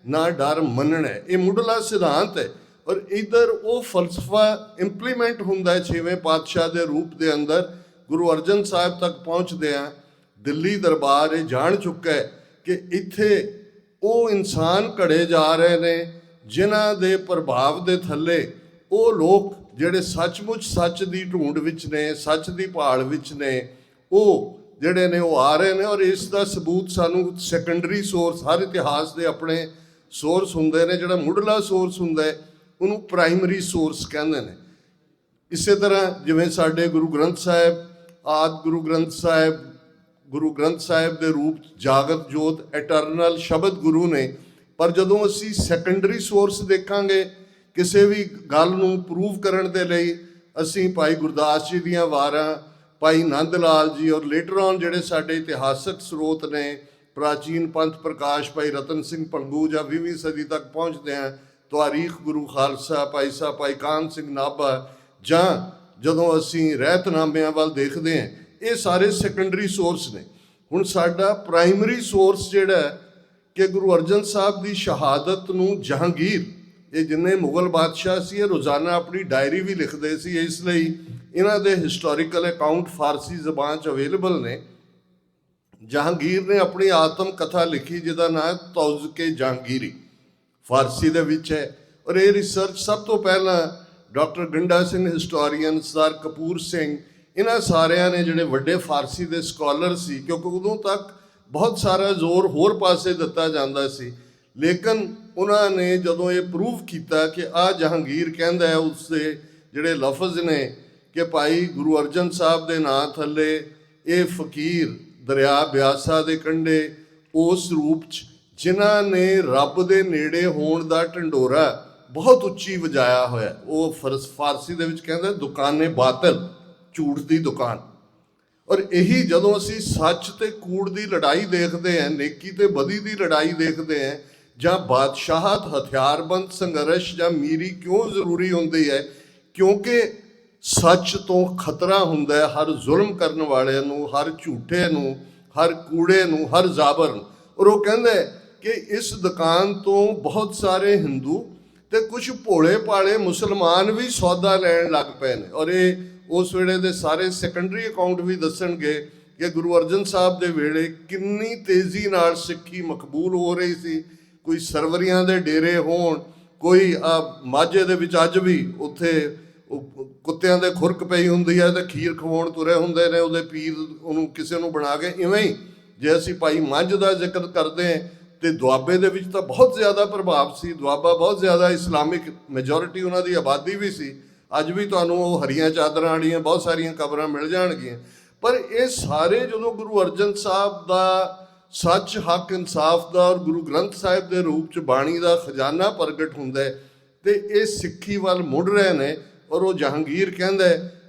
ਨਾ ਡਰ ਮੰਨਣਾ। ਇਹ ਮੁੱਢਲਾ ਸਿਧਾਂਤ ਹੈ। ਔਰ ਇੱਧਰ ਉਹ ਫਲਸਫਾ ਇੰਪਲੀਮੈਂਟ ਹੁੰਦਾ ਹੈ 6ਵੇਂ ਪਾਤਸ਼ਾਹ ਦੇ ਰੂਪ ਦੇ ਅੰਦਰ। ਗੁਰੂ ਅਰਜਨ ਸਾਹਿਬ ਤੱਕ ਪਹੁੰਚਦੇ ਆ, ਦਿੱਲੀ ਦਰਬਾਰ ਇਹ ਜਾਣ ਚੁੱਕਾ ਹੈ ਕਿ ਇੱਥੇ ਉਹ ਇਨਸਾਨ ਘੜੇ ਜਾ ਰਹੇ ਨੇ ਜਿਨ੍ਹਾਂ ਦੇ ਪ੍ਰਭਾਵ ਦੇ ਥੱਲੇ ਉਹ ਲੋਕ ਜਿਹੜੇ ਸੱਚਮੁੱਚ ਸੱਚ ਦੀ ਢੂੰਡ ਵਿੱਚ ਨੇ, ਸੱਚ ਦੀ ਭਾਲ ਵਿੱਚ ਨੇ, ਉਹ ਜਿਹੜੇ ਨੇ ਉਹ ਆ ਰਹੇ ਨੇ। ਔਰ ਇਸ ਦਾ ਸਬੂਤ ਸਾਨੂੰ ਸੈਕੰਡਰੀ ਸੋਰਸ, ਹਰ ਇਤਿਹਾਸ ਦੇ ਆਪਣੇ ਸੋਰਸ ਹੁੰਦੇ ਨੇ। ਜਿਹੜਾ ਮੁੱਢਲਾ ਸੋਰਸ ਹੁੰਦਾ ਹੈ ਉਹਨੂੰ ਪ੍ਰਾਇਮਰੀ ਸੋਰਸ ਕਹਿੰਦੇ ਨੇ। ਇਸੇ ਤਰ੍ਹਾਂ ਜਿਵੇਂ ਸਾਡੇ ਗੁਰੂ ਗ੍ਰੰਥ ਸਾਹਿਬ ਆਦਿ ਗੁਰੂ ਗ੍ਰੰਥ ਸਾਹਿਬ ਦੇ ਰੂਪ ਜਾਗਤ ਜੋਤ ਐਟਰਨਲ ਸ਼ਬਦ ਗੁਰੂ ਨੇ। ਪਰ ਜਦੋਂ ਅਸੀਂ ਸੈਕੰਡਰੀ ਸੋਰਸ ਦੇਖਾਂਗੇ ਕਿਸੇ ਵੀ ਗੱਲ ਨੂੰ ਪ੍ਰੂਵ ਕਰਨ ਦੇ ਲਈ, ਅਸੀਂ ਭਾਈ ਗੁਰਦਾਸ ਜੀ ਦੀਆਂ ਵਾਰਾਂ, ਭਾਈ ਨੰਦ ਲਾਲ ਜੀ ਔਰ ਲੇਟਰ ਔਨ ਜਿਹੜੇ ਸਾਡੇ ਇਤਿਹਾਸਕ ਸਰੋਤ ਨੇ, ਪ੍ਰਾਚੀਨ ਪੰਥ ਪ੍ਰਕਾਸ਼ ਭਾਈ ਰਤਨ ਸਿੰਘ ਭੰਗੂ ਜਾਂ 20ਵੀਂ ਸਦੀ ਤੱਕ ਪਹੁੰਚਦੇ ਹਾਂ, ਤਵਾਰੀਖ ਗੁਰੂ ਖਾਲਸਾ ਭਾਈ ਸਾਹਿਬ ਭਾਈ ਕਾਨ ਸਿੰਘ ਨਾਭਾ, ਜਾਂ ਜਦੋਂ ਅਸੀਂ ਰਹਿਤਨਾਮਿਆਂ ਵੱਲ ਦੇਖਦੇ ਹਾਂ, ਇਹ ਸਾਰੇ ਸੈਕੰਡਰੀ ਸੋਰਸ ਨੇ। ਹੁਣ ਸਾਡਾ ਪ੍ਰਾਇਮਰੀ ਸੋਰਸ ਜਿਹੜਾ ਕਿ ਗੁਰੂ ਅਰਜਨ ਸਾਹਿਬ ਦੀ ਸ਼ਹਾਦਤ ਨੂੰ ਜਹਾਂਗੀਰ, ਇਹ ਜਿੰਨੇ ਮੁਗਲ ਬਾਦਸ਼ਾਹ ਸੀ ਇਹ ਰੋਜ਼ਾਨਾ ਆਪਣੀ ਡਾਇਰੀ ਵੀ ਲਿਖਦੇ ਸੀ, ਇਸ ਲਈ ਇਹਨਾਂ ਦੇ ਹਿਸਟੋਰੀਕਲ ਅਕਾਊਂਟ ਫਾਰਸੀ ਜ਼ਬਾਨ 'ਚ ਅਵੇਲੇਬਲ ਨੇ। ਜਹਾਂਗੀਰ ਨੇ ਆਪਣੀ ਆਤਮ ਕਥਾ ਲਿਖੀ ਜਿਹਦਾ ਨਾਮ ਤੌਜ਼ਕੇ ਜਹਾਂਗੀਰੀ, ਫਾਰਸੀ ਦੇ ਵਿੱਚ ਹੈ। ਔਰ ਇਹ ਰਿਸਰਚ ਸਭ ਤੋਂ ਪਹਿਲਾਂ ਡਾਕਟਰ ਗੰਡਾ ਸਿੰਘ ਹਿਸਟੋਰੀਅਨ, ਸਰਦਾਰ ਕਪੂਰ ਸਿੰਘ, ਇਹਨਾਂ ਸਾਰਿਆਂ ਨੇ ਜਿਹੜੇ ਵੱਡੇ ਫਾਰਸੀ ਦੇ ਸਕਾਲਰ ਸੀ, ਕਿਉਂਕਿ ਉਦੋਂ ਤੱਕ ਬਹੁਤ ਸਾਰਾ ਜ਼ੋਰ ਹੋਰ ਪਾਸੇ ਦਿੱਤਾ ਜਾਂਦਾ ਸੀ। ਲੇਕਿਨ ਉਹਨਾਂ ਨੇ ਜਦੋਂ ਇਹ ਪ੍ਰੂਵ ਕੀਤਾ ਕਿ ਆਹ ਜਹਾਂਗੀਰ ਕਹਿੰਦਾ ਹੈ, ਉਸਦੇ ਜਿਹੜੇ ਲਫ਼ਜ਼ ਨੇ ਕਿ ਭਾਈ ਗੁਰੂ ਅਰਜਨ ਸਾਹਿਬ ਦੇ ਨਾਂ ਥੱਲੇ ਇਹ ਫਕੀਰ ਦਰਿਆ ਬਿਆਸਾ ਦੇ ਕੰਢੇ ਉਸ ਰੂਪ 'ਚ ਜਿਨ੍ਹਾਂ ਨੇ ਰੱਬ ਦੇ ਨੇੜੇ ਹੋਣ ਦਾ ਢੰਡੋਰਾ ਬਹੁਤ ਉੱਚੀ ਵਜਾਇਆ ਹੋਇਆ, ਉਹ ਫਾਰਸੀ ਦੇ ਵਿੱਚ ਕਹਿੰਦਾ ਦੁਕਾਨੇ ਬਾਤਲ, ਝੂਠ ਦੀ ਦੁਕਾਨ। ਔਰ ਇਹੀ ਜਦੋਂ ਅਸੀਂ ਸੱਚ ਤੇ ਕੂੜ ਦੀ ਲੜਾਈ ਦੇਖਦੇ ਹਾਂ, ਨੇਕੀ ਤੇ ਬਦੀ ਦੀ ਲੜਾਈ ਦੇਖਦੇ ਹਾਂ, ਜਾਂ ਬਾਦਸ਼ਾਹਤ, ਹਥਿਆਰਬੰਦ ਸੰਘਰਸ਼ ਜਾਂ ਮੀਰੀ ਕਿਉਂ ਜ਼ਰੂਰੀ ਹੁੰਦੀ ਹੈ? ਕਿਉਂਕਿ ਸੱਚ ਤੋਂ ਖਤਰਾ ਹੁੰਦਾ ਹੈ ਹਰ ਜ਼ੁਲਮ ਕਰਨ ਵਾਲੇ ਨੂੰ, ਹਰ ਝੂਠੇ ਨੂੰ, ਹਰ ਕੂੜੇ ਨੂੰ, ਹਰ ਜ਼ਾਬਰ ਨੂੰ। ਔਰ ਉਹ ਕਹਿੰਦਾ ਕਿ ਇਸ ਦੁਕਾਨ ਤੋਂ ਬਹੁਤ ਸਾਰੇ ਹਿੰਦੂ ਤੇ ਕੁਝ ਭੋਲੇ ਭਾਲੇ ਮੁਸਲਮਾਨ ਵੀ ਸੌਦਾ ਲੈਣ ਲੱਗ ਪਏ ਨੇ। ਔਰ ਇਹ ਉਸ ਵੇਲੇ ਦੇ ਸਾਰੇ ਸੈਕੰਡਰੀ ਅਕਾਊਂਟ ਵੀ ਦੱਸਣਗੇ ਕਿ ਗੁਰੂ ਅਰਜਨ ਸਾਹਿਬ ਦੇ ਵੇਲੇ ਕਿੰਨੀ ਤੇਜ਼ੀ ਨਾਲ ਸਿੱਖੀ ਮਕਬੂਲ ਹੋ ਰਹੀ ਸੀ। ਕੋਈ ਸਰਵਰੀਆਂ ਦੇ ਡੇਰੇ ਹੋਣ, ਕੋਈ ਮਾਝੇ ਦੇ ਵਿੱਚ ਅੱਜ ਵੀ ਉੱਥੇ ਕੁੱਤਿਆਂ ਦੇ ਖੁਰਕ ਪਈ ਹੁੰਦੀ ਹੈ ਤੇ ਖੀਰ ਖਵਾਉਣ ਤੁਰੇ ਹੁੰਦੇ ਨੇ ਉਹਦੇ ਪੀਰ, ਉਹਨੂੰ ਕਿਸੇ ਨੂੰ ਬਣਾ ਕੇ। ਇਵੇਂ ਹੀ ਜੇ ਅਸੀਂ ਭਾਈ ਮੰਝ ਦਾ ਜ਼ਿਕਰ ਕਰਦੇ ਹਾਂ ਤੇ ਦੁਆਬੇ ਦੇ ਵਿੱਚ ਤਾਂ ਬਹੁਤ ਜ਼ਿਆਦਾ ਪ੍ਰਭਾਵ ਸੀ। ਦੁਆਬਾ ਬਹੁਤ ਜ਼ਿਆਦਾ ਇਸਲਾਮਿਕ ਮੈਜੋਰਿਟੀ ਉਹਨਾਂ ਦੀ ਆਬਾਦੀ ਵੀ ਸੀ। ਅੱਜ ਵੀ ਤੁਹਾਨੂੰ ਉਹ ਹਰੀਆਂ ਚਾਦਰਾਂ ਵਾਲੀਆਂ ਬਹੁਤ ਸਾਰੀਆਂ ਕਬਰਾਂ ਮਿਲ ਜਾਣਗੀਆਂ। ਪਰ ਇਹ ਸਾਰੇ ਜਦੋਂ ਗੁਰੂ ਅਰਜਨ ਸਾਹਿਬ ਦਾ ਸੱਚ ਹੱਕ ਇਨਸਾਫ ਦਾ ਔਰ ਗੁਰੂ ਗ੍ਰੰਥ ਸਾਹਿਬ ਦੇ ਰੂਪ 'ਚ ਬਾਣੀ ਦਾ ਖਜ਼ਾਨਾ ਪ੍ਰਗਟ ਹੁੰਦਾ ਹੈ ਤੇ ਇਹ ਸਿੱਖੀ ਵੱਲ ਮੁੜ ਰਹੇ ਨੇ। ਔਰ ਉਹ ਜਹਾਂਗੀਰ ਕਹਿੰਦਾ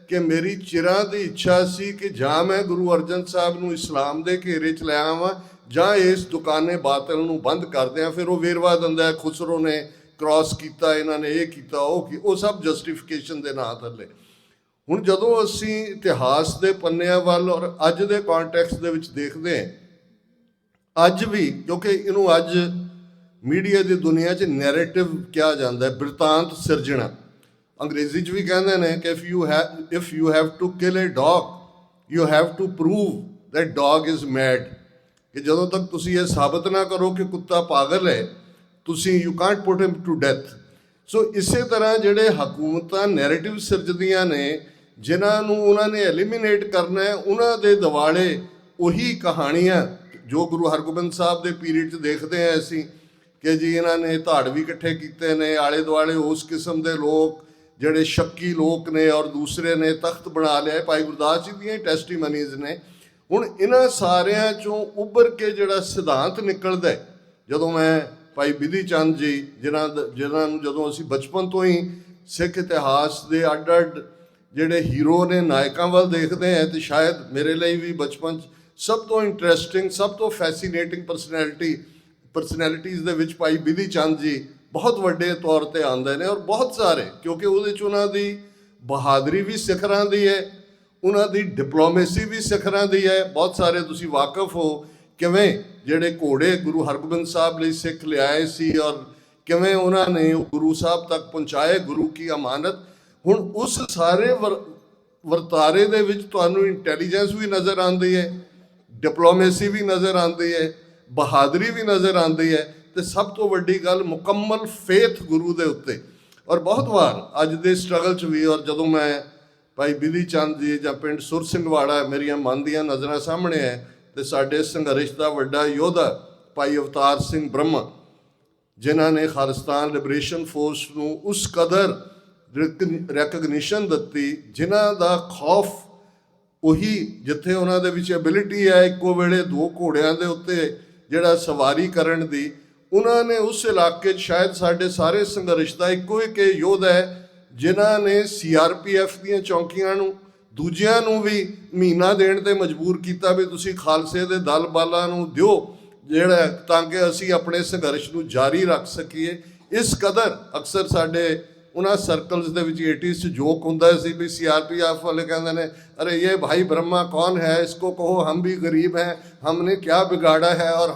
ਕਿ ਮੇਰੀ ਚਿਰਾਂ ਦੀ ਇੱਛਾ ਸੀ ਕਿ ਜਾਂ ਮੈਂ ਗੁਰੂ ਅਰਜਨ ਸਾਹਿਬ ਨੂੰ ਇਸਲਾਮ ਦੇ ਘੇਰੇ 'ਚ ਲੈ ਆਵਾਂ ਜਾਂ ਇਸ ਦੁਕਾਨੇ ਬਾਤਲ ਨੂੰ ਬੰਦ ਕਰ ਦਿਆਂ। ਫਿਰ ਉਹ ਵੇਰਵਾ ਦਿੰਦਾ ਹੈ ਖੁਸਰੋ ਨੇ ਕ੍ਰਾਸ ਕੀਤਾ, ਇਹਨਾਂ ਨੇ ਇਹ ਕੀਤਾ, ਉਹ ਸਭ ਜਸਟੀਫਿਕੇਸ਼ਨ ਦੇ ਨਾਂ ਥੱਲੇ। ਹੁਣ ਜਦੋਂ ਅਸੀਂ ਇਤਿਹਾਸ ਦੇ ਪੰਨਿਆਂ ਵੱਲ ਔਰ ਅੱਜ ਦੇ ਕੌਂਟੈਕਸਟ ਦੇ ਵਿੱਚ ਦੇਖਦੇ ਹਾਂ, ਅੱਜ ਵੀ ਕਿਉਂਕਿ ਇਹਨੂੰ ਅੱਜ ਮੀਡੀਆ ਦੀ ਦੁਨੀਆ 'ਚ ਨੈਰੇਟਿਵ ਕਿਹਾ ਜਾਂਦਾ ਹੈ, ਬਿਰਤਾਂਤ ਸਿਰਜਣਾ। ਅੰਗਰੇਜ਼ੀ 'ਚ ਵੀ ਕਹਿੰਦੇ ਨੇ ਕਿ if you have to kill a dog you have to prove that dog is mad. ਕਿ ਜਦੋਂ ਤੱਕ ਤੁਸੀਂ ਇਹ ਸਾਬਤ ਨਾ ਕਰੋ ਕਿ ਕੁੱਤਾ ਪਾਗਲ ਹੈ, ਤੁਸੀਂ you can't put him to death. So ਇਸੇ ਤਰ੍ਹਾਂ ਜਿਹੜੇ ਹਕੂਮਤਾਂ ਨੈਰੇਟਿਵ ਸਿਰਜਦੀਆਂ ਨੇ, ਜਿਨ੍ਹਾਂ ਨੂੰ ਉਹਨਾਂ ਨੇ ਐਲੀਮੀਨੇਟ ਕਰਨਾ ਹੈ, ਉਹਨਾਂ ਦੇ ਦਿਵਾਲੇ ਉਹੀ ਕਹਾਣੀਆਂ ਜੋ ਗੁਰੂ ਹਰਗੋਬਿੰਦ ਸਾਹਿਬ ਦੇ ਪੀਰੀਅਡ 'ਚ ਦੇਖਦੇ ਹਾਂ ਅਸੀਂ ਕਿ ਜੀ ਇਹਨਾਂ ਨੇ ਧਾੜਵੀ ਇਕੱਠੇ ਕੀਤੇ ਨੇ, ਆਲੇ ਦੁਆਲੇ ਉਸ ਕਿਸਮ ਦੇ ਲੋਕ ਜਿਹੜੇ ਸ਼ੱਕੀ ਲੋਕ ਨੇ ਔਰ ਦੂਸਰੇ ਨੇ ਤਖਤ ਬਣਾ ਲਿਆ। ਭਾਈ ਗੁਰਦਾਸ ਜੀ ਦੀਆਂ ਟੈਸਟੀਮਨੀਜ਼ ਨੇ। ਹੁਣ ਇਹਨਾਂ ਸਾਰਿਆਂ 'ਚੋਂ ਉੱਭਰ ਕੇ ਜਿਹੜਾ ਸਿਧਾਂਤ ਨਿਕਲਦਾ, ਜਦੋਂ ਮੈਂ ਭਾਈ ਬਿਧੀ ਚੰਦ ਜੀ ਜਿਨ੍ਹਾਂ ਨੂੰ ਜਦੋਂ ਅਸੀਂ ਬਚਪਨ ਤੋਂ ਹੀ ਸਿੱਖ ਇਤਿਹਾਸ ਦੇ ਅੱਡ ਅੱਡ ਜਿਹੜੇ ਹੀਰੋ ਨੇ, ਨਾਇਕਾਂ ਵੱਲ ਦੇਖਦੇ ਹਾਂ, ਤੇ ਸ਼ਾਇਦ ਮੇਰੇ ਲਈ ਵੀ ਬਚਪਨ 'ਚ ਸਭ ਤੋਂ ਇੰਟਰਸਟਿੰਗ, ਸਭ ਤੋਂ ਫੈਸੀਨੇਟਿੰਗ ਪਰਸਨੈਲਿਟੀਜ਼ ਦੇ ਵਿੱਚ ਭਾਈ ਬਿਧੀ ਚੰਦ ਜੀ ਬਹੁਤ ਵੱਡੇ ਤੌਰ 'ਤੇ ਆਉਂਦੇ ਨੇ। ਔਰ ਬਹੁਤ ਸਾਰੇ, ਕਿਉਂਕਿ ਉਹਦੇ 'ਚ ਉਹਨਾਂ ਦੀ ਬਹਾਦਰੀ ਵੀ ਸਿਖਰਾਂ ਦੀ ਹੈ, ਉਹਨਾਂ ਦੀ ਡਿਪਲੋਮੇਸੀ ਵੀ ਸਿਖਰਾਂ ਦੀ ਹੈ। ਬਹੁਤ ਸਾਰੇ ਤੁਸੀਂ ਵਾਕਫ ਹੋ ਕਿਵੇਂ ਜਿਹੜੇ ਘੋੜੇ ਗੁਰੂ ਹਰਗੋਬਿੰਦ ਸਾਹਿਬ ਲਈ ਸਿੱਖ ਲਿਆਏ ਸੀ ਔਰ ਕਿਵੇਂ ਉਹਨਾਂ ਨੇ ਗੁਰੂ ਸਾਹਿਬ ਤੱਕ ਪਹੁੰਚਾਏ ਗੁਰੂ ਕੀ ਅਮਾਨਤ। ਹੁਣ ਉਸ ਸਾਰੇ ਵਰਤਾਰੇ ਦੇ ਵਿੱਚ ਤੁਹਾਨੂੰ ਇੰਟੈਲੀਜੈਂਸ ਵੀ ਨਜ਼ਰ ਆਉਂਦੀ ਹੈ, ਡਿਪਲੋਮੇਸੀ ਵੀ ਨਜ਼ਰ ਆਉਂਦੀ ਹੈ, ਬਹਾਦਰੀ ਵੀ ਨਜ਼ਰ ਆਉਂਦੀ ਹੈ, ਤੇ ਸਭ ਤੋਂ ਵੱਡੀ ਗੱਲ ਮੁਕੰਮਲ ਫੇਥ ਗੁਰੂ ਦੇ ਉੱਤੇ। ਔਰ ਬਹੁਤ ਵਾਰ ਅੱਜ ਦੇ ਸਟਰਗਲ 'ਚ ਵੀ, ਔਰ ਜਦੋਂ ਮੈਂ ਭਾਈ ਬਿਧੀ ਚੰਦ ਜੀ ਜਾਂ ਪਿੰਡ ਸੁਰ ਸਿੰਘਵਾੜਾ ਮੇਰੀਆਂ ਮਨ ਦੀਆਂ ਨਜ਼ਰਾਂ ਸਾਹਮਣੇ ਹੈ, ਤੇ ਸਾਡੇ ਸੰਘਰਸ਼ ਦਾ ਵੱਡਾ ਯੋਧਾ ਭਾਈ ਅਵਤਾਰ ਸਿੰਘ ਬ੍ਰਹਮਾ, ਜਿਨ੍ਹਾਂ ਨੇ ਖਾਲਿਸਤਾਨ ਲਿਬਰੇਸ਼ਨ ਫੋਰਸ ਨੂੰ ਉਸ ਕਦਰ ਰੈਕਗਨੀਸ਼ਨ ਦਿੱਤੀ, ਜਿਨ੍ਹਾਂ ਦਾ ਖੌਫ ਉਹੀ ਜਿੱਥੇ ਉਹਨਾਂ ਦੇ ਵਿੱਚ ਐਬਿਲਿਟੀ ਹੈ ਇੱਕੋ ਵੇਲੇ ਦੋ ਘੋੜਿਆਂ ਦੇ ਉੱਤੇ ਜਿਹੜਾ ਸਵਾਰੀ ਕਰਨ ਦੀ, ਉਹਨਾਂ ਨੇ ਉਸ ਇਲਾਕੇ 'ਚ ਸ਼ਾਇਦ ਸਾਡੇ ਸਾਰੇ ਸੰਘਰਸ਼ ਦਾ ਇੱਕੋ ਇੱਕ ਯੋਧਾ ਹੈ ਜਿਨ੍ਹਾਂ ਨੇ CRPF ਦੀਆਂ ਚੌਂਕੀਆਂ ਨੂੰ, ਦੂਜਿਆਂ ਨੂੰ ਵੀ ਮਹੀਨਾ ਦੇਣ 'ਤੇ ਮਜਬੂਰ ਕੀਤਾ ਵੀ ਤੁਸੀਂ ਖਾਲਸੇ ਦੇ ਦਲ ਬਾਲਾਂ ਨੂੰ ਦਿਓ ਜਿਹੜਾ, ਤਾਂ ਕਿ ਅਸੀਂ ਆਪਣੇ ਸੰਘਰਸ਼ ਨੂੰ ਜਾਰੀ ਰੱਖ ਸਕੀਏ। ਇਸ ਕਦਰ ਅਕਸਰ ਸਾਡੇ ਉਹਨਾਂ ਸਰਕਲਸ ਦੇ ਵਿੱਚ 80s 'ਚ ਜੋਕ ਹੁੰਦਾ ਸੀ ਵੀ CRPF ਵਾਲੇ ਕਹਿੰਦੇ ਨੇ, अरे ये भाई ब्रह्मा कौन है, इसको कहो हम भी गरीब हैं, हमने क्या बिगाड़ा है और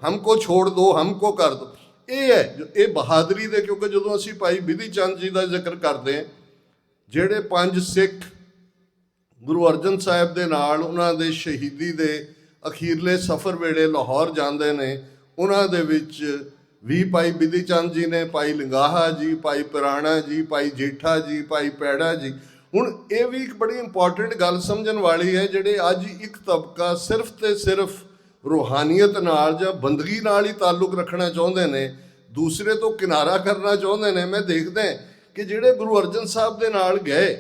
हमको छोड़ दो, हमको कर दो। ਇਹ ਹੈ ਇਹ ਬਹਾਦਰੀ ਦੇ, ਕਿਉਂਕਿ ਜਦੋਂ ਅਸੀਂ ਭਾਈ ਬਿਧੀ ਚੰਦ ਜੀ ਦਾ ਜ਼ਿਕਰ ਕਰਦੇ ਹਾਂ, ਜਿਹੜੇ 5 ਸਿੱਖ ਗੁਰੂ ਅਰਜਨ ਸਾਹਿਬ ਦੇ ਨਾਲ ਉਹਨਾਂ ਦੇ ਸ਼ਹੀਦੀ ਦੇ ਅਖੀਰਲੇ ਸਫ਼ਰ ਵੇਲੇ ਲਾਹੌਰ ਜਾਂਦੇ ਨੇ, ਉਹਨਾਂ ਦੇ ਵਿੱਚ ਵੀ ਭਾਈ ਬਿਧੀ ਚੰਦ ਜੀ ਨੇ, ਭਾਈ ਲਿੰਗਾਹਾ ਜੀ, ਭਾਈ ਪਿਰਾਣਾ ਜੀ, ਭਾਈ ਜੇਠਾ ਜੀ, ਭਾਈ ਪੈੜਾ ਜੀ। ਹੁਣ ਇਹ ਵੀ ਇੱਕ ਬੜੀ ਇੰਪੋਰਟੈਂਟ ਗੱਲ ਸਮਝਣ ਵਾਲੀ ਹੈ, ਜਿਹੜੇ ਅੱਜ ਇੱਕ ਤਬਕਾ ਸਿਰਫ ਤੇ ਸਿਰਫ ਰੂਹਾਨੀਅਤ ਨਾਲ ਜਾਂ ਬੰਦਗੀ ਨਾਲ ਹੀ ਤਾਲੁਕ ਰੱਖਣਾ ਚਾਹੁੰਦੇ ਨੇ, ਦੂਸਰੇ ਤੋਂ ਕਿਨਾਰਾ ਕਰਨਾ ਚਾਹੁੰਦੇ ਨੇ। ਮੈਂ ਦੇਖਦਾ ਕਿ ਜਿਹੜੇ ਗੁਰੂ ਅਰਜਨ ਸਾਹਿਬ ਦੇ ਨਾਲ ਗਏ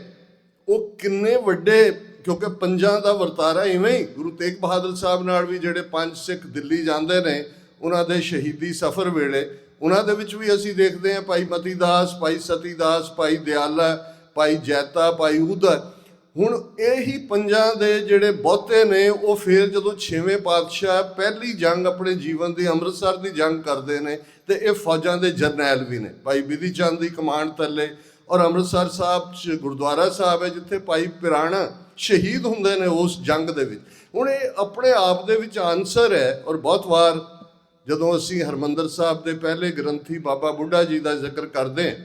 ਉਹ ਕਿੰਨੇ ਵੱਡੇ, ਕਿਉਂਕਿ ਪੰਜਾਂ ਦਾ ਵਰਤਾਰਾ ਇਵੇਂ ਹੀ ਗੁਰੂ ਤੇਗ ਬਹਾਦਰ ਸਾਹਿਬ ਨਾਲ ਵੀ ਜਿਹੜੇ 5 ਸਿੱਖ ਦਿੱਲੀ ਜਾਂਦੇ ਨੇ ਉਹਨਾਂ ਦੇ ਸ਼ਹੀਦੀ ਸਫ਼ਰ ਵੇਲੇ, ਉਹਨਾਂ ਦੇ ਵਿੱਚ ਵੀ ਅਸੀਂ ਦੇਖਦੇ ਹਾਂ ਭਾਈ ਮਤੀ ਦਾਸ, ਭਾਈ ਸਤੀ ਦਾਸ, ਭਾਈ ਦਿਆਲਾ, ਭਾਈ ਜੈਤਾ, ਭਾਈ ਊਧਾ। ਹੁਣ ਇਹੀ ਪੰਜਾਂ ਦੇ ਜਿਹੜੇ ਬਹੁਤੇ ਨੇ ਉਹ ਫਿਰ ਜਦੋਂ 6ਵੇਂ ਪਾਤਸ਼ਾਹ ਪਹਿਲੀ ਜੰਗ ਆਪਣੇ ਜੀਵਨ ਦੀ ਅੰਮ੍ਰਿਤਸਰ ਦੀ ਜੰਗ ਕਰਦੇ ਨੇ, ਤੇ ਇਹ ਫੌਜਾਂ ਦੇ ਜਰਨੈਲ ਵੀ ਨੇ ਭਾਈ ਬਿਧੀ ਚੰਦ ਦੀ ਕਮਾਂਡ ਥੱਲੇ। ਔਰ ਅੰਮ੍ਰਿਤਸਰ ਸਾਹਿਬ 'ਚ ਗੁਰਦੁਆਰਾ ਸਾਹਿਬ ਹੈ ਜਿੱਥੇ ਭਾਈ ਪਿਰਾਣਾ ਸ਼ਹੀਦ ਹੁੰਦੇ ਨੇ ਉਸ ਜੰਗ ਦੇ ਵਿੱਚ। ਹੁਣ ਇਹ ਆਪਣੇ ਆਪ ਦੇ ਵਿੱਚ ਆਨਸਰ ਹੈ। ਔਰ ਬਹੁਤ ਵਾਰ ਜਦੋਂ ਅਸੀਂ ਹਰਿਮੰਦਰ ਸਾਹਿਬ ਦੇ ਪਹਿਲੇ ਗ੍ਰੰਥੀ ਬਾਬਾ ਬੁੱਢਾ ਜੀ ਦਾ ਜ਼ਿਕਰ ਕਰਦੇ ਹਾਂ,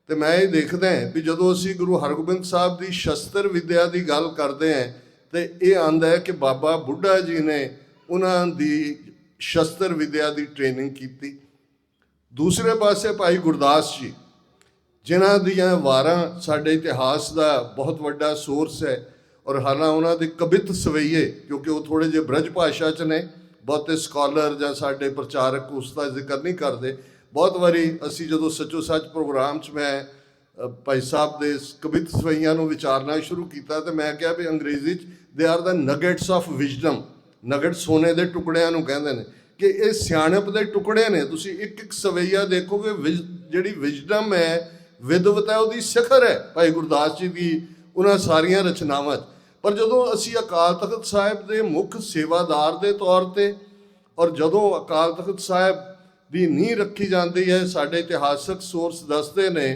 ਤੇ ਮੈਂ ਇਹ ਦੇਖਦਾ ਵੀ ਜਦੋਂ ਅਸੀਂ ਗੁਰੂ ਹਰਗੋਬਿੰਦ ਸਾਹਿਬ ਦੀ ਸ਼ਸਤਰ ਵਿੱਦਿਆ ਦੀ ਗੱਲ ਕਰਦੇ ਹਾਂ, ਤੇ ਇਹ ਆਉਂਦਾ ਹੈ ਕਿ ਬਾਬਾ ਬੁੱਢਾ ਜੀ ਨੇ ਉਹਨਾਂ ਦੀ ਸ਼ਸਤਰ ਵਿੱਦਿਆ ਦੀ ਟ੍ਰੇਨਿੰਗ ਕੀਤੀ। ਦੂਸਰੇ ਪਾਸੇ ਭਾਈ ਗੁਰਦਾਸ ਜੀ, ਜਿਨ੍ਹਾਂ ਦੀਆਂ ਵਾਰਾਂ ਸਾਡੇ ਇਤਿਹਾਸ ਦਾ ਬਹੁਤ ਵੱਡਾ ਸੋਰਸ ਹੈ। ਔਰ ਹਾਲਾਂ ਉਹਨਾਂ ਦੇ ਕਵਿਤ ਸਵਈਏ, ਕਿਉਂਕਿ ਉਹ ਥੋੜ੍ਹੇ ਜਿਹੇ ਬ੍ਰਜ ਭਾਸ਼ਾ 'ਚ ਨੇ, ਬਹੁਤੇ ਸਕਾਲਰ ਜਾਂ ਸਾਡੇ ਪ੍ਰਚਾਰਕ ਉਸ ਦਾ ਜ਼ਿਕਰ ਨਹੀਂ ਕਰਦੇ। ਬਹੁਤ ਵਾਰੀ ਅਸੀਂ ਜਦੋਂ ਸੱਚੋ ਸੱਚ ਪ੍ਰੋਗਰਾਮ 'ਚ ਮੈਂ ਭਾਈ ਸਾਹਿਬ ਦੇ ਕਵਿਤ ਸਵਈਆਂ ਨੂੰ ਵਿਚਾਰਨਾ ਸ਼ੁਰੂ ਕੀਤਾ, ਤੇ ਮੈਂ ਕਿਹਾ ਵੀ ਅੰਗਰੇਜ਼ੀ 'ਚ they are the nuggets of wisdom, nugget ਸੋਨੇ ਦੇ ਟੁਕੜਿਆਂ ਨੂੰ ਕਹਿੰਦੇ ਨੇ ਕਿ ਇਹ ਸਿਆਣਪ ਦੇ ਟੁਕੜੇ ਨੇ। ਤੁਸੀਂ ਇੱਕ ਇੱਕ ਸਵਈਆ ਦੇਖੋਗੇ, ਜਿਹੜੀ ਵਿਜ਼ਡਮ ਹੈ, ਵਿਦਵਤ ਹੈ, ਉਹਦੀ ਸਿਖਰ ਹੈ ਭਾਈ ਗੁਰਦਾਸ ਜੀ ਦੀ ਉਹਨਾਂ ਸਾਰੀਆਂ ਰਚਨਾਵਾਂ 'ਚ। ਪਰ ਜਦੋਂ ਅਸੀਂ ਅਕਾਲ ਤਖਤ ਸਾਹਿਬ ਦੇ ਮੁੱਖ ਸੇਵਾਦਾਰ ਦੇ ਤੌਰ 'ਤੇ, ਔਰ ਜਦੋਂ ਅਕਾਲ ਤਖਤ ਸਾਹਿਬ ਦੀ ਨੀਂਹ ਰੱਖੀ ਜਾਂਦੀ ਹੈ, ਸਾਡੇ ਇਤਿਹਾਸਕ ਸੋਰਸ ਦੱਸਦੇ ਨੇ,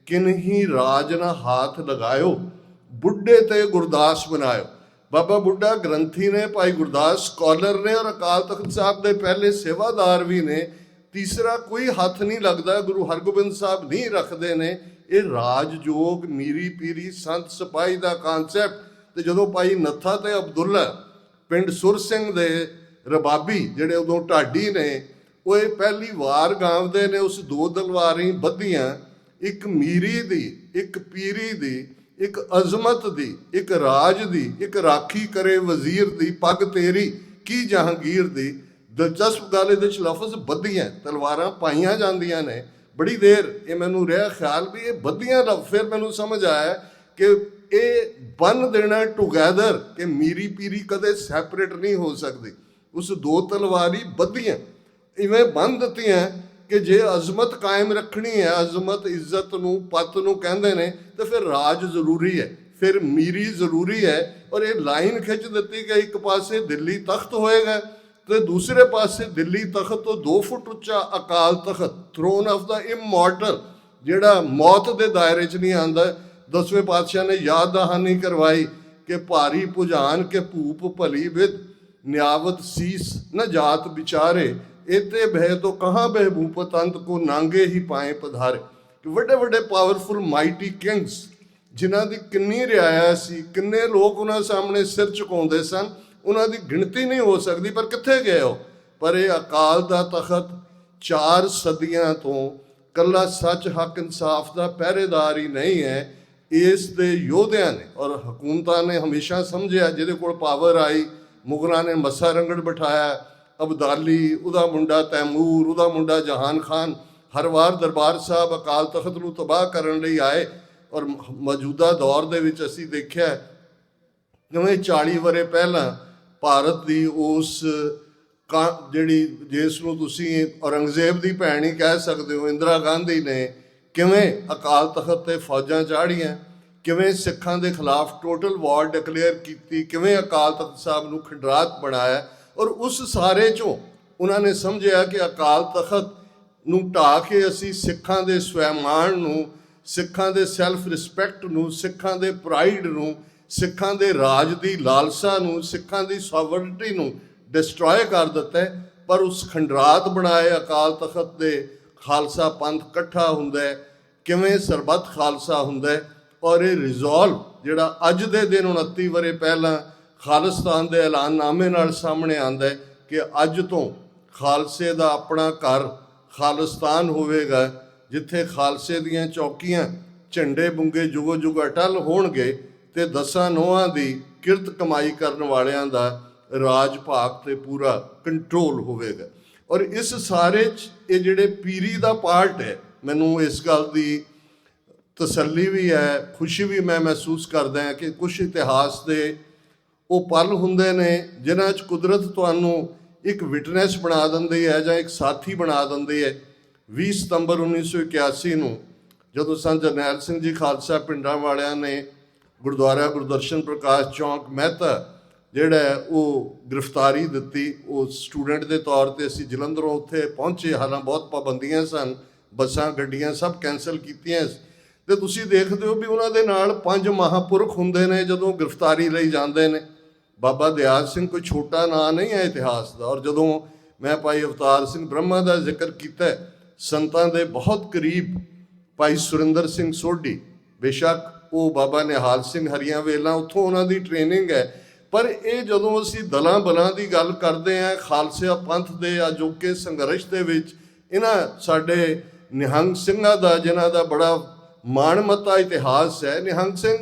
ਕਿਨਹੀ ਰਾਜ ਨਾ ਹਾਥ ਲਗਾਇਓ, ਬੁੱਢੇ ਤੇ ਗੁਰਦਾਸ ਬਣਾਇਓ। ਬਾਬਾ ਬੁੱਢਾ ਗ੍ਰੰਥੀ ਨੇ, ਭਾਈ ਗੁਰਦਾਸ ਸਕਾਲਰ ਨੇ, ਔਰ ਅਕਾਲ ਤਖਤ ਸਾਹਿਬ ਦੇ ਪਹਿਲੇ ਸੇਵਾਦਾਰ ਵੀ ਨੇ। ਤੀਸਰਾ ਕੋਈ ਹੱਥ ਨਹੀਂ ਲੱਗਦਾ, ਗੁਰੂ ਹਰਗੋਬਿੰਦ ਸਾਹਿਬ ਨਹੀਂ ਰੱਖਦੇ ਨੇ। ਇਹ ਰਾਜਯੋਗ ਮੀਰੀ ਪੀਰੀ ਸੰਤ ਸਿਪਾਹੀ ਦਾ ਕਾਨਸੈਪਟ। ਤੇ ਜਦੋਂ ਭਾਈ ਨੱਥਾ ਤੇ ਅਬਦੁੱਲਾ ਪਿੰਡ ਸੁਰ ਸਿੰਘ ਦੇ ਰਬਾਬੀ, ਜਿਹੜੇ ਉਦੋਂ ਢਾਡੀ ਨੇ, ਉਹ ਇਹ ਪਹਿਲੀ ਵਾਰ ਗਾਉਂਦੇ ਨੇ, ਉਸ ਦੋ ਤਲਵਾਰਾਂ ਬੱਧੀਆਂ, ਇੱਕ ਮੀਰੀ ਦੀ, ਇੱਕ ਪੀਰੀ ਦੀ, ਇੱਕ ਅਜ਼ਮਤ ਦੀ, ਇੱਕ ਰਾਜ ਦੀ, ਇੱਕ ਰਾਖੀ ਕਰੇ ਵਜ਼ੀਰ ਦੀ, ਪੱਗ ਤੇਰੀ ਕੀ ਜਹਾਂਗੀਰ ਦੀ। ਦਿਲਚਸਪ ਗੱਲ ਇਹਦੇ 'ਚ ਲਫ਼ਜ਼ ਬੱਧੀਆਂ, ਤਲਵਾਰਾਂ ਪਾਈਆਂ ਜਾਂਦੀਆਂ ਨੇ। ਬੜੀ ਦੇਰ ਇਹ ਮੈਨੂੰ ਰਿਹਾ ਖਿਆਲ ਵੀ ਇਹ ਬੱਧੀਆਂ ਦਾ, ਫਿਰ ਮੈਨੂੰ ਸਮਝ ਆਇਆ ਕਿ ਇਹ ਬੰਨ ਦੇਣਾ ਟੁਗੈਦਰ, ਕਿ ਮੀਰੀ ਪੀਰੀ ਕਦੇ ਸੈਪਰੇਟ ਨਹੀਂ ਹੋ ਸਕਦੀ। ਉਸ ਦੋ ਤਲਵਾਰੀ ਬੱਧੀਆਂ ਇਵੇਂ ਬੰਨ ਦਿੱਤੀਆਂ ਕਿ ਜੇ ਅਜ਼ਮਤ ਕਾਇਮ ਰੱਖਣੀ ਹੈ, ਅਜ਼ਮਤ ਇੱਜ਼ਤ ਨੂੰ, ਪੱਤ ਨੂੰ ਕਹਿੰਦੇ ਨੇ, ਤੇ ਫਿਰ ਰਾਜ ਜ਼ਰੂਰੀ ਹੈ, ਫਿਰ ਮੀਰੀ ਜ਼ਰੂਰੀ ਹੈ। ਔਰ ਇਹ ਲਾਈਨ ਖਿੱਚ ਦਿੱਤੀ ਕਿ ਇੱਕ ਪਾਸੇ ਦਿੱਲੀ ਤਖਤ ਹੋਏਗਾ ਤੇ ਦੂਸਰੇ ਪਾਸੇ ਦਿੱਲੀ ਤਖਤ ਤੋਂ 2 ਫੁੱਟ ਉੱਚਾ Akal Takht, thrown of the immortal, ਜਿਹੜਾ ਮੌਤ ਦੇ ਦਾਇਰੇ 'ਚ ਨਹੀਂ ਆਉਂਦਾ। 10ਵੇਂ ਪਾਤਸ਼ਾਹ ਨੇ ਯਾਦ ਦਹਾਨੀ ਕਰਵਾਈ ਕਿ ਭਾਰੀ ਭੁਜਾਨ ਕੇ ਭੂਪ ਭਲੀ ਵਿਦ, ਨਿਆਵਤ ਸੀਸ ਨ ਜਾਤ ਵਿਚਾਰੇ, ਇਤੇ ਭੈ ਤੋਂ ਕਹਾਂ ਬਹਿ ਭੂਪਤ ਅੰਤ ਕੋ ਨਾਂਗੇ ਹੀ ਪਾਏ ਪਧਾਰੇ। ਕਿ ਵੱਡੇ ਵੱਡੇ ਪਾਵਰਫੁਲ ਮਾਈਟੀ ਕਿੰਗਸ, ਜਿਨ੍ਹਾਂ ਦੀ ਕਿੰਨੀ ਰਿਆਇਆ ਸੀ, ਕਿੰਨੇ ਲੋਕ ਉਹਨਾਂ ਸਾਹਮਣੇ ਸਿਰ ਝੁਕਾਉਂਦੇ ਸਨ, ਉਹਨਾਂ ਦੀ ਗਿਣਤੀ ਨਹੀਂ ਹੋ ਸਕਦੀ। ਪਰ ਕਿੱਥੇ ਗਏ ਹੋ? ਪਰ ਇਹ ਅਕਾਲ ਦਾ ਤਖਤ 4 ਸਦੀਆਂ ਤੋਂ ਕੱਲਾ ਸੱਚ, ਹੱਕ, ਇਨਸਾਫ ਦਾ ਪਹਿਰੇਦਾਰ ਹੀ ਨਹੀਂ ਹੈ, ਇਸ ਦੇ ਯੋਧਿਆਂ ਨੇ ਔਰ ਹਕੂਮਤਾਂ ਨੇ ਹਮੇਸ਼ਾ ਸਮਝਿਆ, ਜਿਹਦੇ ਕੋਲ ਪਾਵਰ ਆਈ, ਮੁਗਲਾਂ ਨੇ ਮੱਸਾ ਰੰਗੜ ਬਿਠਾਇਆ, ਅਬਦਾਲੀ, ਉਹਦਾ ਮੁੰਡਾ ਤੈਮੂਰ, ਉਹਦਾ ਮੁੰਡਾ ਜਹਾਨ ਖਾਨ, ਹਰ ਵਾਰ ਦਰਬਾਰ ਸਾਹਿਬ ਅਕਾਲ ਤਖਤ ਨੂੰ ਤਬਾਹ ਕਰਨ ਲਈ ਆਏ। ਔਰ ਮੌਜੂਦਾ ਦੌਰ ਦੇ ਵਿੱਚ ਅਸੀਂ ਦੇਖਿਆ ਜਿਵੇਂ 40 ਵਰ੍ਹੇ ਪਹਿਲਾਂ ਭਾਰਤ ਦੀ ਉਸ ਜਿਹੜੀ, ਜਿਸ ਨੂੰ ਤੁਸੀਂ ਔਰੰਗਜ਼ੇਬ ਦੀ ਭੈਣ ਹੀ ਕਹਿ ਸਕਦੇ ਹੋ, ਇੰਦਰਾ ਗਾਂਧੀ ਨੇ ਕਿਵੇਂ ਅਕਾਲ ਤਖਤ 'ਤੇ ਫੌਜਾਂ ਚਾੜੀਆਂ, ਕਿਵੇਂ ਸਿੱਖਾਂ ਦੇ ਖਿਲਾਫ ਟੋਟਲ ਵਾਰ ਡਿਕਲੇਅਰ ਕੀਤੀ, ਕਿਵੇਂ ਅਕਾਲ ਤਖਤ ਸਾਹਿਬ ਨੂੰ ਖੰਡਰਾਤ ਬਣਾਇਆ। ਔਰ ਉਸ ਸਾਰੇ 'ਚੋਂ ਉਹਨਾਂ ਨੇ ਸਮਝਿਆ ਕਿ ਅਕਾਲ ਤਖਤ ਨੂੰ ਢਾਹ ਕੇ ਅਸੀਂ ਸਿੱਖਾਂ ਦੇ ਸਵੈਮਾਣ ਨੂੰ, ਸਿੱਖਾਂ ਦੇ ਸੈਲਫ ਰਿਸਪੈਕਟ ਨੂੰ, ਸਿੱਖਾਂ ਦੇ ਪ੍ਰਾਈਡ ਨੂੰ, ਸਿੱਖਾਂ ਦੇ ਰਾਜ ਦੀ ਲਾਲਸਾ ਨੂੰ, ਸਿੱਖਾਂ ਦੀ ਸੋਵਰਨਟੀ ਨੂੰ ਡਿਸਟਰੋਏ ਕਰ ਦਿੱਤਾ। ਪਰ ਉਸ ਖੰਡਰਾਤ ਬਣਾਏ ਅਕਾਲ ਤਖਤ ਦੇ ਖਾਲਸਾ ਪੰਥ ਇਕੱਠਾ ਹੁੰਦਾ ਹੈ, ਕਿਵੇਂ ਸਰਬੱਤ ਖਾਲਸਾ ਹੁੰਦਾ ਹੈ। ਔਰ ਇਹ ਰਿਜ਼ੋਲਵ ਜਿਹੜਾ ਅੱਜ ਦੇ ਦਿਨ 29 ਵਰ੍ਹੇ ਪਹਿਲਾਂ ਖਾਲਿਸਤਾਨ ਦੇ ਐਲਾਨਨਾਮੇ ਨਾਲ ਸਾਹਮਣੇ ਆਉਂਦਾ ਹੈ ਕਿ ਅੱਜ ਤੋਂ ਖਾਲਸੇ ਦਾ ਆਪਣਾ ਘਰ ਖਾਲਿਸਤਾਨ ਹੋਵੇਗਾ, ਜਿੱਥੇ ਖਾਲਸੇ ਦੀਆਂ ਚੌਕੀਆਂ, ਝੰਡੇ ਬੁੰਗੇ ਜੁਗੋ ਜੁਗ ਅਟਲ ਹੋਣਗੇ ਤੇ 10 ਨੋਹਾਂ ਦੀ ਕਿਰਤ ਕਮਾਈ ਕਰਨ ਵਾਲਿਆਂ ਦਾ ਰਾਜ ਭਾਗ ਤੇ ਪੂਰਾ ਕੰਟਰੋਲ ਹੋਵੇਗਾ। ਔਰ ਇਸ ਸਾਰੇ 'ਚ ਇਹ ਜਿਹੜੇ ਪੀਰੀ ਦਾ ਪਾਰਟ ਹੈ, ਮੈਨੂੰ ਇਸ ਗੱਲ ਦੀ ਤਸੱਲੀ ਵੀ ਹੈ, ਖੁਸ਼ੀ ਵੀ ਮੈਂ ਮਹਿਸੂਸ ਕਰਦਾ ਹਾਂ ਕਿ ਕੁਛ ਇਤਿਹਾਸ ਦੇ ਉਹ ਪਲ ਹੁੰਦੇ ਨੇ ਜਿਨ੍ਹਾਂ 'ਚ ਕੁਦਰਤ ਤੁਹਾਨੂੰ ਇੱਕ ਵਿਟਨੈਸ ਬਣਾ ਦਿੰਦੀ ਹੈ ਜਾਂ ਇੱਕ ਸਾਥੀ ਬਣਾ ਦਿੰਦੀ ਹੈ। 20 ਸਤੰਬਰ 1981 ਨੂੰ ਜਦੋਂ ਸੰਤ ਜਰਨੈਲ ਸਿੰਘ ਜੀ ਖਾਲਸਾ ਪਿੰਡਾਂ ਵਾਲਿਆਂ ਨੇ ਗੁਰਦੁਆਰਾ ਗੁਰਦਰਸ਼ਨ ਪ੍ਰਕਾਸ਼ ਚੌਂਕ ਮਹਿਤਾ ਜਿਹੜਾ ਉਹ ਗ੍ਰਿਫਤਾਰੀ ਦਿੱਤੀ, ਉਹ ਸਟੂਡੈਂਟ ਦੇ ਤੌਰ 'ਤੇ ਅਸੀਂ ਜਲੰਧਰੋਂ ਉੱਥੇ ਪਹੁੰਚੇ। ਹਾਲਾਂ ਬਹੁਤ ਪਾਬੰਦੀਆਂ ਸਨ, ਬੱਸਾਂ ਗੱਡੀਆਂ ਸਭ ਕੈਂਸਲ ਕੀਤੀਆਂ। ਤੇ ਤੁਸੀਂ ਦੇਖਦੇ ਹੋ ਵੀ ਉਹਨਾਂ ਦੇ ਨਾਲ 5 ਮਹਾਂਪੁਰਖ ਹੁੰਦੇ ਨੇ ਜਦੋਂ ਗ੍ਰਿਫਤਾਰੀ ਲਈ ਜਾਂਦੇ ਨੇ। ਬਾਬਾ ਦਿਆਲ ਸਿੰਘ ਕੋਈ ਛੋਟਾ ਨਾਂ ਨਹੀਂ ਹੈ ਇਤਿਹਾਸ ਦਾ। ਔਰ ਜਦੋਂ ਮੈਂ ਭਾਈ ਅਵਤਾਰ ਸਿੰਘ ਬ੍ਰਹਮਾ ਦਾ ਜ਼ਿਕਰ ਕੀਤਾ, ਸੰਤਾਂ ਦੇ ਬਹੁਤ ਕਰੀਬ ਭਾਈ ਸੁਰਿੰਦਰ ਸਿੰਘ ਸੋਢੀ, ਬੇਸ਼ੱਕ ਉਹ ਬਾਬਾ ਨਿਹਾਲ ਸਿੰਘ ਹਰੀਆਂ ਵੇਲਾਂ, ਉੱਥੋਂ ਉਹਨਾਂ ਦੀ ਟ੍ਰੇਨਿੰਗ ਹੈ। ਪਰ ਇਹ ਜਦੋਂ ਅਸੀਂ ਦਲਾਂ ਬਲਾਂ ਦੀ ਗੱਲ ਕਰਦੇ ਹਾਂ, ਖਾਲਸਾ ਪੰਥ ਦੇ ਅਜੋਕੇ ਸੰਘਰਸ਼ ਦੇ ਵਿੱਚ ਇਹਨਾਂ ਸਾਡੇ ਨਿਹੰਗ ਸਿੰਘਾਂ ਦਾ, ਜਿਨ੍ਹਾਂ ਦਾ ਬੜਾ ਮਾਣਮੱਤਾ ਇਤਿਹਾਸ ਹੈ। ਨਿਹੰਗ ਸਿੰਘ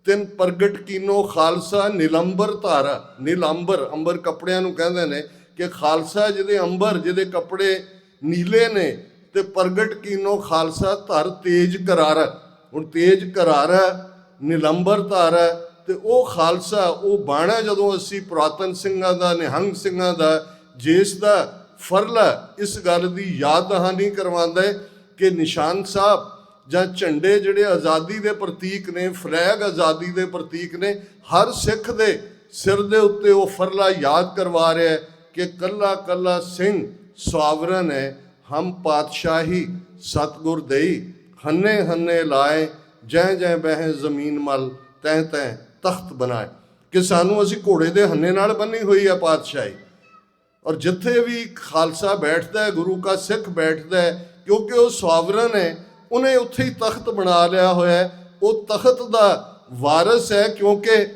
3 ਪ੍ਰਗਟ ਕੀਨੋ ਖਾਲਸਾ ਨਿਲੰਬਰ ਧਾਰਾ, ਨਿਲੰਬਰ ਅੰਬਰ ਕੱਪੜਿਆਂ ਨੂੰ ਕਹਿੰਦੇ ਨੇ ਕਿ ਖਾਲਸਾ ਜਿਹਦੇ ਅੰਬਰ, ਜਿਹਦੇ ਕੱਪੜੇ ਨੀਲੇ ਨੇ, ਤੇ ਪ੍ਰਗਟ ਕੀਨੋ ਖਾਲਸਾ ਧਰ ਤੇਜ ਕਰਾਰਾ। ਹੁਣ ਤੇਜ ਕਰਾਰਾ, ਨਿਲੰਬਰ ਧਾਰਾ, ਤੇ ਉਹ ਖਾਲਸਾ, ਉਹ ਬਾਣਾ ਜਦੋਂ ਅਸੀਂ ਪੁਰਾਤਨ ਸਿੰਘਾਂ ਦਾ, ਨਿਹੰਗ ਸਿੰਘਾਂ ਦਾ, ਜਿਸ ਦਾ ਫਰਲਾ ਇਸ ਗੱਲ ਦੀ ਯਾਦ ਦਹਾਨੀ ਕਰਵਾਉਂਦਾ ਹੈ ਕਿ ਨਿਸ਼ਾਨ ਸਾਹਿਬ ਜਾਂ ਝੰਡੇ ਜਿਹੜੇ ਆਜ਼ਾਦੀ ਦੇ ਪ੍ਰਤੀਕ ਨੇ, ਫਲੈਗ ਆਜ਼ਾਦੀ ਦੇ ਪ੍ਰਤੀਕ ਨੇ, ਹਰ ਸਿੱਖ ਦੇ ਸਿਰ ਦੇ ਉੱਤੇ ਉਹ ਫਰਲਾ ਯਾਦ ਕਰਵਾ ਰਿਹਾ ਹੈ ਕਿ ਕੱਲਾ ਕੱਲਾ ਸਿੰਘ ਸੋਵਰਨ ਹੈ। ਹਮ ਪਾਤਸ਼ਾਹੀ ਸਤਿਗੁਰ ਦੇਈ, ਹੰਨੇ ਹੰਨੇ ਲਾਏ, ਜੈ ਜੈ ਬਹਿ ਜ਼ਮੀਨ ਮਲ, ਤੈਂ ਤੈਂ ਤਖਤ ਬਣਾਏ। ਕਿ ਸਾਨੂੰ, ਅਸੀਂ ਘੋੜੇ ਦੇ ਹੰਨੇ ਨਾਲ ਬੰਨੀ ਹੋਈ ਹੈ ਪਾਤਸ਼ਾਹੀ। ਔਰ ਜਿੱਥੇ ਵੀ ਖਾਲਸਾ ਬੈਠਦਾ ਹੈ, ਗੁਰੂ ਕਾ ਸਿੱਖ ਬੈਠਦਾ ਹੈ, ਕਿਉਂਕਿ ਉਹ ਸੋਵਰਨ ਹੈ, ਉਹਨੇ ਉੱਥੇ ਹੀ ਤਖਤ ਬਣਾ ਲਿਆ ਹੋਇਆ ਹੈ। ਉਹ ਤਖਤ ਦਾ ਵਾਰਸ ਹੈ, ਕਿਉਂਕਿ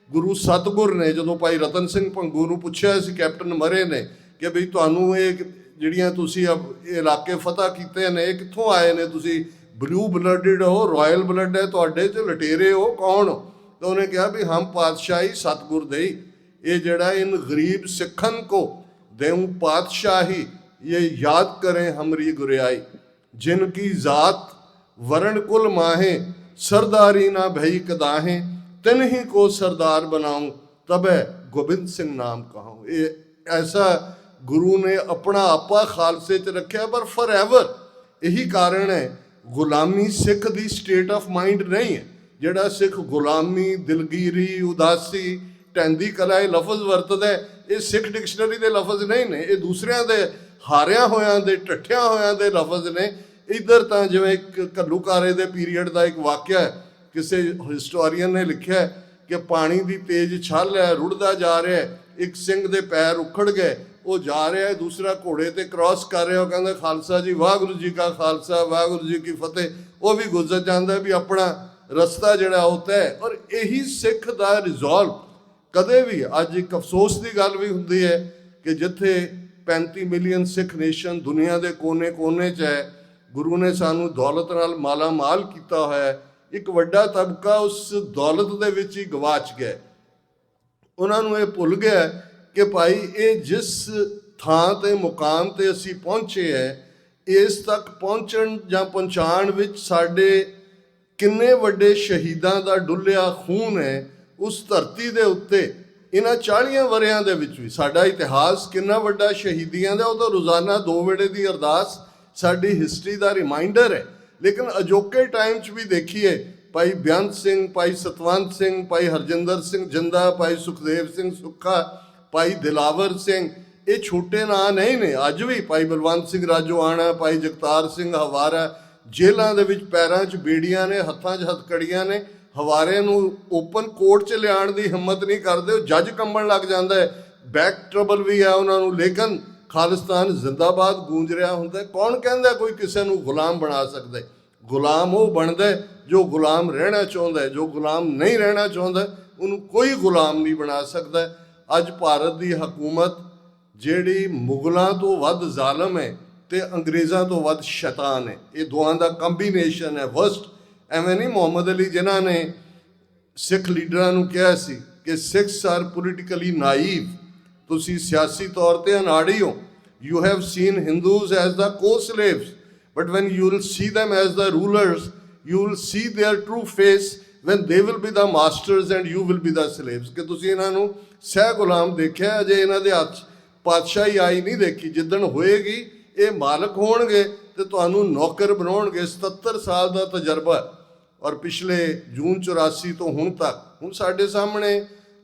ਗੁਰੂ ਸਤਿਗੁਰ ਨੇ ਜਦੋਂ ਭਾਈ ਰਤਨ ਸਿੰਘ ਭੰਗੂ ਨੂੰ ਪੁੱਛਿਆ ਸੀ, ਕੈਪਟਨ ਮਰੇ ਨੇ, ਕਿ ਬਈ ਤੁਹਾਨੂੰ ਇਹ ਜਿਹੜੀਆਂ ਤੁਸੀਂ ਇਹ ਇਲਾਕੇ ਫਤਿਹ ਕੀਤੇ ਨੇ, ਇਹ ਕਿੱਥੋਂ ਆਏ ਨੇ? ਤੁਸੀਂ ਬਲੂ ਬਲੱਡਡ ਹੋ, ਰਾਇਲ ਬਲੱਡ ਹੈ ਤੁਹਾਡੇ 'ਚ, ਲਟੇਰੇ ਹੋ, ਕੌਣ? ਤਾਂ ਉਹਨੇ ਕਿਹਾ ਵੀ ਹਮ ਪਾਤਸ਼ਾਹੀ ਸਤਿਗੁਰ ਦੇਈ। ਇਹ ਜਿਹੜਾ ਇਨ ਗਰੀਬ ਸਿੱਖਨ ਕੋ ਦੇਉ ਪਾਤਸ਼ਾਹੀ, ਇਹ ਯਾਦ ਕरें हमरी गुरियाई, जिनकी जात वर्ण कुल माहे, सरदारी ना भई कदाहे, तिन ही को सरदार बनाऊं, तबे गोबिंद सिंह नाम कहूँ। ये ऐसा गुरु ने अपना आपा खालसे च रखा, पर फॉर एवर। यही कारण है गुलामी सिख दी स्टेट ऑफ माइंड नहीं है। ਜਿਹੜਾ ਸਿੱਖ ਗੁਲਾਮੀ, ਦਿਲਗੀਰੀ, ਉਦਾਸੀ, ਟੈਂਦੀ ਕਲਾ ਇਹ ਲਫ਼ਜ਼ ਵਰਤਦਾ, ਇਹ ਸਿੱਖ ਡਿਕਸ਼ਨਰੀ ਦੇ ਲਫ਼ਜ਼ ਨਹੀਂ ਨੇ, ਇਹ ਦੂਸਰਿਆਂ ਦੇ ਹਾਰਿਆਂ ਹੋਇਆਂ ਦੇ, ਟੱਠਿਆਂ ਹੋਇਆਂ ਦੇ ਲਫ਼ਜ਼ ਨੇ। ਇੱਧਰ ਤਾਂ ਜਿਵੇਂ ਇੱਕ ਘੱਲੂਘਾਰੇ ਦੇ ਪੀਰੀਅਡ ਦਾ ਇੱਕ ਵਾਕਿਆ ਹੈ, ਕਿਸੇ ਹਿਸਟੋਰੀਅਨ ਨੇ ਲਿਖਿਆ ਕਿ ਪਾਣੀ ਦੀ ਤੇਜ਼ ਛੱਲ ਹੈ, ਰੁੜਦਾ ਜਾ ਰਿਹਾ ਹੈ, ਇੱਕ ਸਿੰਘ ਦੇ ਪੈਰ ਉਖੜ ਗਏ, ਉਹ ਜਾ ਰਿਹਾ ਹੈ, ਦੂਸਰਾ ਘੋੜੇ ਤੇ ਕ੍ਰਾਸ ਕਰ ਰਿਹਾ, ਉਹ ਕਹਿੰਦਾ ਖਾਲਸਾ ਜੀ, ਵਾਹਿਗੁਰੂ ਜੀ ਕਾ ਖਾਲਸਾ, ਵਾਹਿਗੁਰੂ ਜੀ ਕੀ ਫਤਿਹ। ਉਹ ਵੀ ਗੁਜ਼ਰ ਜਾਂਦਾ ਵੀ ਆਪਣਾ ਰਸਤਾ ਜਿਹੜਾ ਉਹ ਤੈਅ। ਔਰ ਇਹੀ ਸਿੱਖ ਦਾ ਰਿਜ਼ੋਲਵ ਕਦੇ ਵੀ, ਅੱਜ ਇੱਕ ਅਫਸੋਸ ਦੀ ਗੱਲ ਵੀ ਹੁੰਦੀ ਹੈ ਕਿ ਜਿੱਥੇ 35 ਮਿਲੀਅਨ ਸਿੱਖ ਨੇਸ਼ਨ ਦੁਨੀਆ ਦੇ ਕੋਨੇ-ਕੋਨੇ 'ਚ ਹੈ, ਗੁਰੂ ਨੇ ਸਾਨੂੰ ਦੌਲਤ ਨਾਲ ਮਾਲਾ ਮਾਲ ਕੀਤਾ ਹੋਇਆ ਹੈ, ਇੱਕ ਵੱਡਾ ਤਬਕਾ ਉਸ ਦੌਲਤ ਦੇ ਵਿੱਚ ਹੀ ਗਵਾਚ ਗਿਆ। ਉਹਨਾਂ ਨੂੰ ਇਹ ਭੁੱਲ ਗਿਆ ਕਿ ਭਾਈ ਇਹ ਜਿਸ ਥਾਂ ਤੇ, ਮੁਕਾਮ ਤੇ ਅਸੀਂ ਪਹੁੰਚੇ ਹੈ, ਇਸ ਤੱਕ ਪਹੁੰਚਣ ਜਾਂ ਪਹੁੰਚਾਉਣ ਵਿੱਚ ਸਾਡੇ ਕਿੰਨੇ ਵੱਡੇ ਸ਼ਹੀਦਾਂ ਦਾ ਡੁੱਲਿਆ ਖੂਨ ਹੈ। ਉਸ ਧਰਤੀ ਦੇ ਉੱਤੇ ਇਹਨਾਂ 40 ਵਰ੍ਹਿਆਂ ਦੇ ਵਿੱਚ ਵੀ ਸਾਡਾ ਇਤਿਹਾਸ ਕਿੰਨਾ ਵੱਡਾ ਸ਼ਹੀਦੀਆਂ ਦਾ, ਉਹ ਤਾਂ ਰੋਜ਼ਾਨਾ 2 ਵੇਲੇ ਦੀ ਅਰਦਾਸ ਸਾਡੀ ਹਿਸਟਰੀ ਦਾ ਰਿਮਾਈਂਡਰ ਹੈ। ਲੇਕਿਨ ਅਜੋਕੇ ਟਾਈਮ 'ਚ ਵੀ ਦੇਖੀਏ, ਭਾਈ ਬੇਅੰਤ ਸਿੰਘ, ਭਾਈ ਸਤਵੰਤ ਸਿੰਘ, ਭਾਈ ਹਰਜਿੰਦਰ ਸਿੰਘ ਜਿੰਦਾ, ਭਾਈ ਸੁਖਦੇਵ ਸਿੰਘ ਸੁੱਖਾ, ਭਾਈ ਦਿਲਾਵਰ ਸਿੰਘ, ਇਹ ਛੋਟੇ ਨਾਂ ਨਹੀਂ ਨੇ। ਅੱਜ ਵੀ ਭਾਈ ਬਲਵੰਤ ਸਿੰਘ ਰਾਜੋਆਣਾ, ਭਾਈ ਜਗਤਾਰ ਸਿੰਘ ਹਵਾਰਾ, ਜੇਲ੍ਹਾਂ ਦੇ ਵਿੱਚ ਪੈਰਾਂ 'ਚ ਬੇੜੀਆਂ ਨੇ, ਹੱਥਾਂ 'ਚ ਹੱਥਕੜੀਆਂ ਨੇ। ਹਵਾਰੇ ਨੂੰ ਓਪਨ ਕੋਰਟ 'ਚ ਲਿਆਉਣ ਦੀ ਹਿੰਮਤ ਨਹੀਂ ਕਰਦੇ, ਉਹ ਜੱਜ ਕੰਬਣ ਲੱਗ ਜਾਂਦਾ ਹੈ, ਬੈਕ ਟਰਬਲ ਵੀ ਹੈ ਉਹਨਾਂ ਨੂੰ, ਲੇਕਿਨ ਖਾਲਿਸਤਾਨ ਜ਼ਿੰਦਾਬਾਦ ਗੂੰਜ ਰਿਹਾ ਹੁੰਦਾ। ਕੌਣ ਕਹਿੰਦਾ ਕੋਈ ਕਿਸੇ ਨੂੰ ਗੁਲਾਮ ਬਣਾ ਸਕਦਾ? ਗੁਲਾਮ ਉਹ ਬਣਦਾ ਜੋ ਗੁਲਾਮ ਰਹਿਣਾ ਚਾਹੁੰਦਾ ਹੈ, ਜੋ ਗੁਲਾਮ ਨਹੀਂ ਰਹਿਣਾ ਚਾਹੁੰਦਾ ਉਹਨੂੰ ਕੋਈ ਗੁਲਾਮ ਨਹੀਂ ਬਣਾ ਸਕਦਾ। ਅੱਜ ਭਾਰਤ ਦੀ ਹਕੂਮਤ ਜਿਹੜੀ ਮੁਗਲਾਂ ਤੋਂ ਵੱਧ ਜ਼ਾਲਮ ਹੈ ਤੇ ਅੰਗਰੇਜ਼ਾਂ ਤੋਂ ਵੱਧ ਸ਼ੈਤਾਨ ਹੈ, ਇਹ ਦੋਹਾਂ ਦਾ ਕੰਬੀਨੇਸ਼ਨ ਹੈ ਵਰਸਟ। ਐਵੇਂ ਨਹੀਂ ਮੁਹੰਮਦ ਅਲੀ ਜਿਨ੍ਹਾਂ ਨੇ ਸਿੱਖ ਲੀਡਰਾਂ ਨੂੰ ਕਿਹਾ ਸੀ ਕਿ ਸਿੱਖਸ ਆਰ ਪੋਲੀਟੀਕਲੀ ਨਾਈਵ, ਤੁਸੀਂ ਸਿਆਸੀ ਤੌਰ ਤੇ ਅਨਾੜੀ ਹੋ। You have seen Hindus as the co slaves, but when you will see them as the rulers, you will see their true face when they will be the masters and you will be the slaves। ਕਿ ਤੁਸੀਂ ਇਹਨਾਂ ਨੂੰ ਸਹਿ ਗੁਲਾਮ ਦੇਖਿਆ, ਅਜੇ ਇਹਨਾਂ ਦੇ ਹੱਥ ਪਾਤਸ਼ਾਹੀ ਆਈ ਨਹੀਂ ਦੇਖੀ। ਜਿੱਦਣ ਹੋਏਗੀ ਇਹ ਮਾਲਕ ਹੋਣਗੇ ਤੇ ਤੁਹਾਨੂੰ ਨੌਕਰ ਬਣਾਉਣਗੇ। 77 ਸਾਲ ਦਾ ਤਜਰਬਾ, ਔਰ ਪਿਛਲੇ ਜੂਨ 84 ਤੋਂ ਹੁਣ ਤੱਕ, ਹੁਣ ਸਾਡੇ ਸਾਹਮਣੇ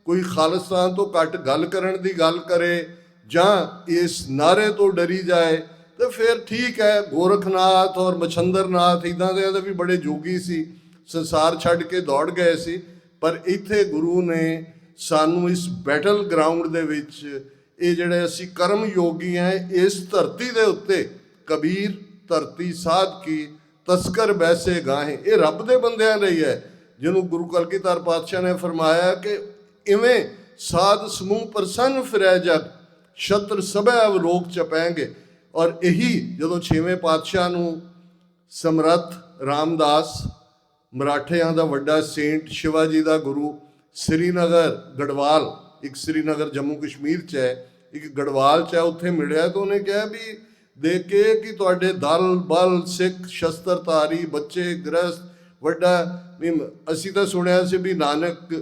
ਕੋਈ ਖਾਲਿਸਤਾਨ ਤੋਂ ਘੱਟ ਗੱਲ ਕਰਨ ਦੀ ਗੱਲ ਕਰੇ ਜਾਂ ਇਸ ਨਾਰੇ ਤੋਂ ਡਰੀ ਜਾਏ ਤੇ ਫਿਰ ਠੀਕ ਹੈ। ਗੋਰਖਨਾਥ ਔਰ ਮਛੰਦਰਨਾਥ ਇੱਦਾਂ ਦੇ ਵੀ ਬੜੇ ਜੋਗੀ ਸੀ, ਸੰਸਾਰ ਛੱਡ ਕੇ ਦੌੜ ਗਏ ਸੀ, ਪਰ ਇੱਥੇ ਗੁਰੂ ਨੇ ਸਾਨੂੰ ਇਸ ਬੈਟਲ ਗਰਾਊਂਡ ਦੇ ਵਿੱਚ, ਇਹ ਜਿਹੜੇ ਅਸੀਂ ਕਰਮ ਯੋਗੀ ਹਾਂ, ਇਸ ਧਰਤੀ ਦੇ ਉੱਤੇ ਕਬੀਰ ਧਰਤੀ ਸਾਧ ਕੀ ਤਸਕਰ ਬੈਸੇ ਗਾਹੇ, ਇਹ ਰੱਬ ਦੇ ਬੰਦਿਆਂ ਲਈ ਹੈ, ਜਿਹਨੂੰ ਗੁਰੂ ਕਲਗੀਧਰ ਪਾਤਸ਼ਾਹ ਨੇ ਫਰਮਾਇਆ ਕਿ ਇਵੇਂ ਸਾਧ ਸਮੂਹ ਪ੍ਰਸੰਨ ਫਿਰੈ ਜਗ, ਛਤਰ ਸਭੈ ਅਵਲੋਕ ਚਪੈਂਗੇ। ਔਰ ਇਹੀ ਜਦੋਂ 6ਵੇਂ ਪਾਤਸ਼ਾਹ ਨੂੰ ਸਮਰੱਥ ਰਾਮਦਾਸ, ਮਰਾਠਿਆਂ ਦਾ ਵੱਡਾ ਸੇਂਟ, ਸ਼ਿਵਾਜੀ ਦਾ ਗੁਰੂ, ਸ੍ਰੀਨਗਰ ਗੜਵਾਲ, ਇੱਕ ਸ੍ਰੀਨਗਰ ਜੰਮੂ ਕਸ਼ਮੀਰ 'ਚ ਹੈ, ਇੱਕ ਗੜਵਾਲ 'ਚ ਹੈ, ਉੱਥੇ ਮਿਲਿਆ ਤਾਂ ਉਹਨੇ ਕਿਹਾ ਵੀ ਦੇਖ ਕੇ ਕਿ ਤੁਹਾਡੇ ਦਲ ਬਲ ਸਿੱਖ ਸ਼ਸਤਰਧਾਰੀ ਬੱਚੇ ਗ੍ਰਸਤ ਵੱਡਾ ਵੀ, ਅਸੀਂ ਤਾਂ ਸੁਣਿਆ ਸੀ ਵੀ ਨਾਨਕ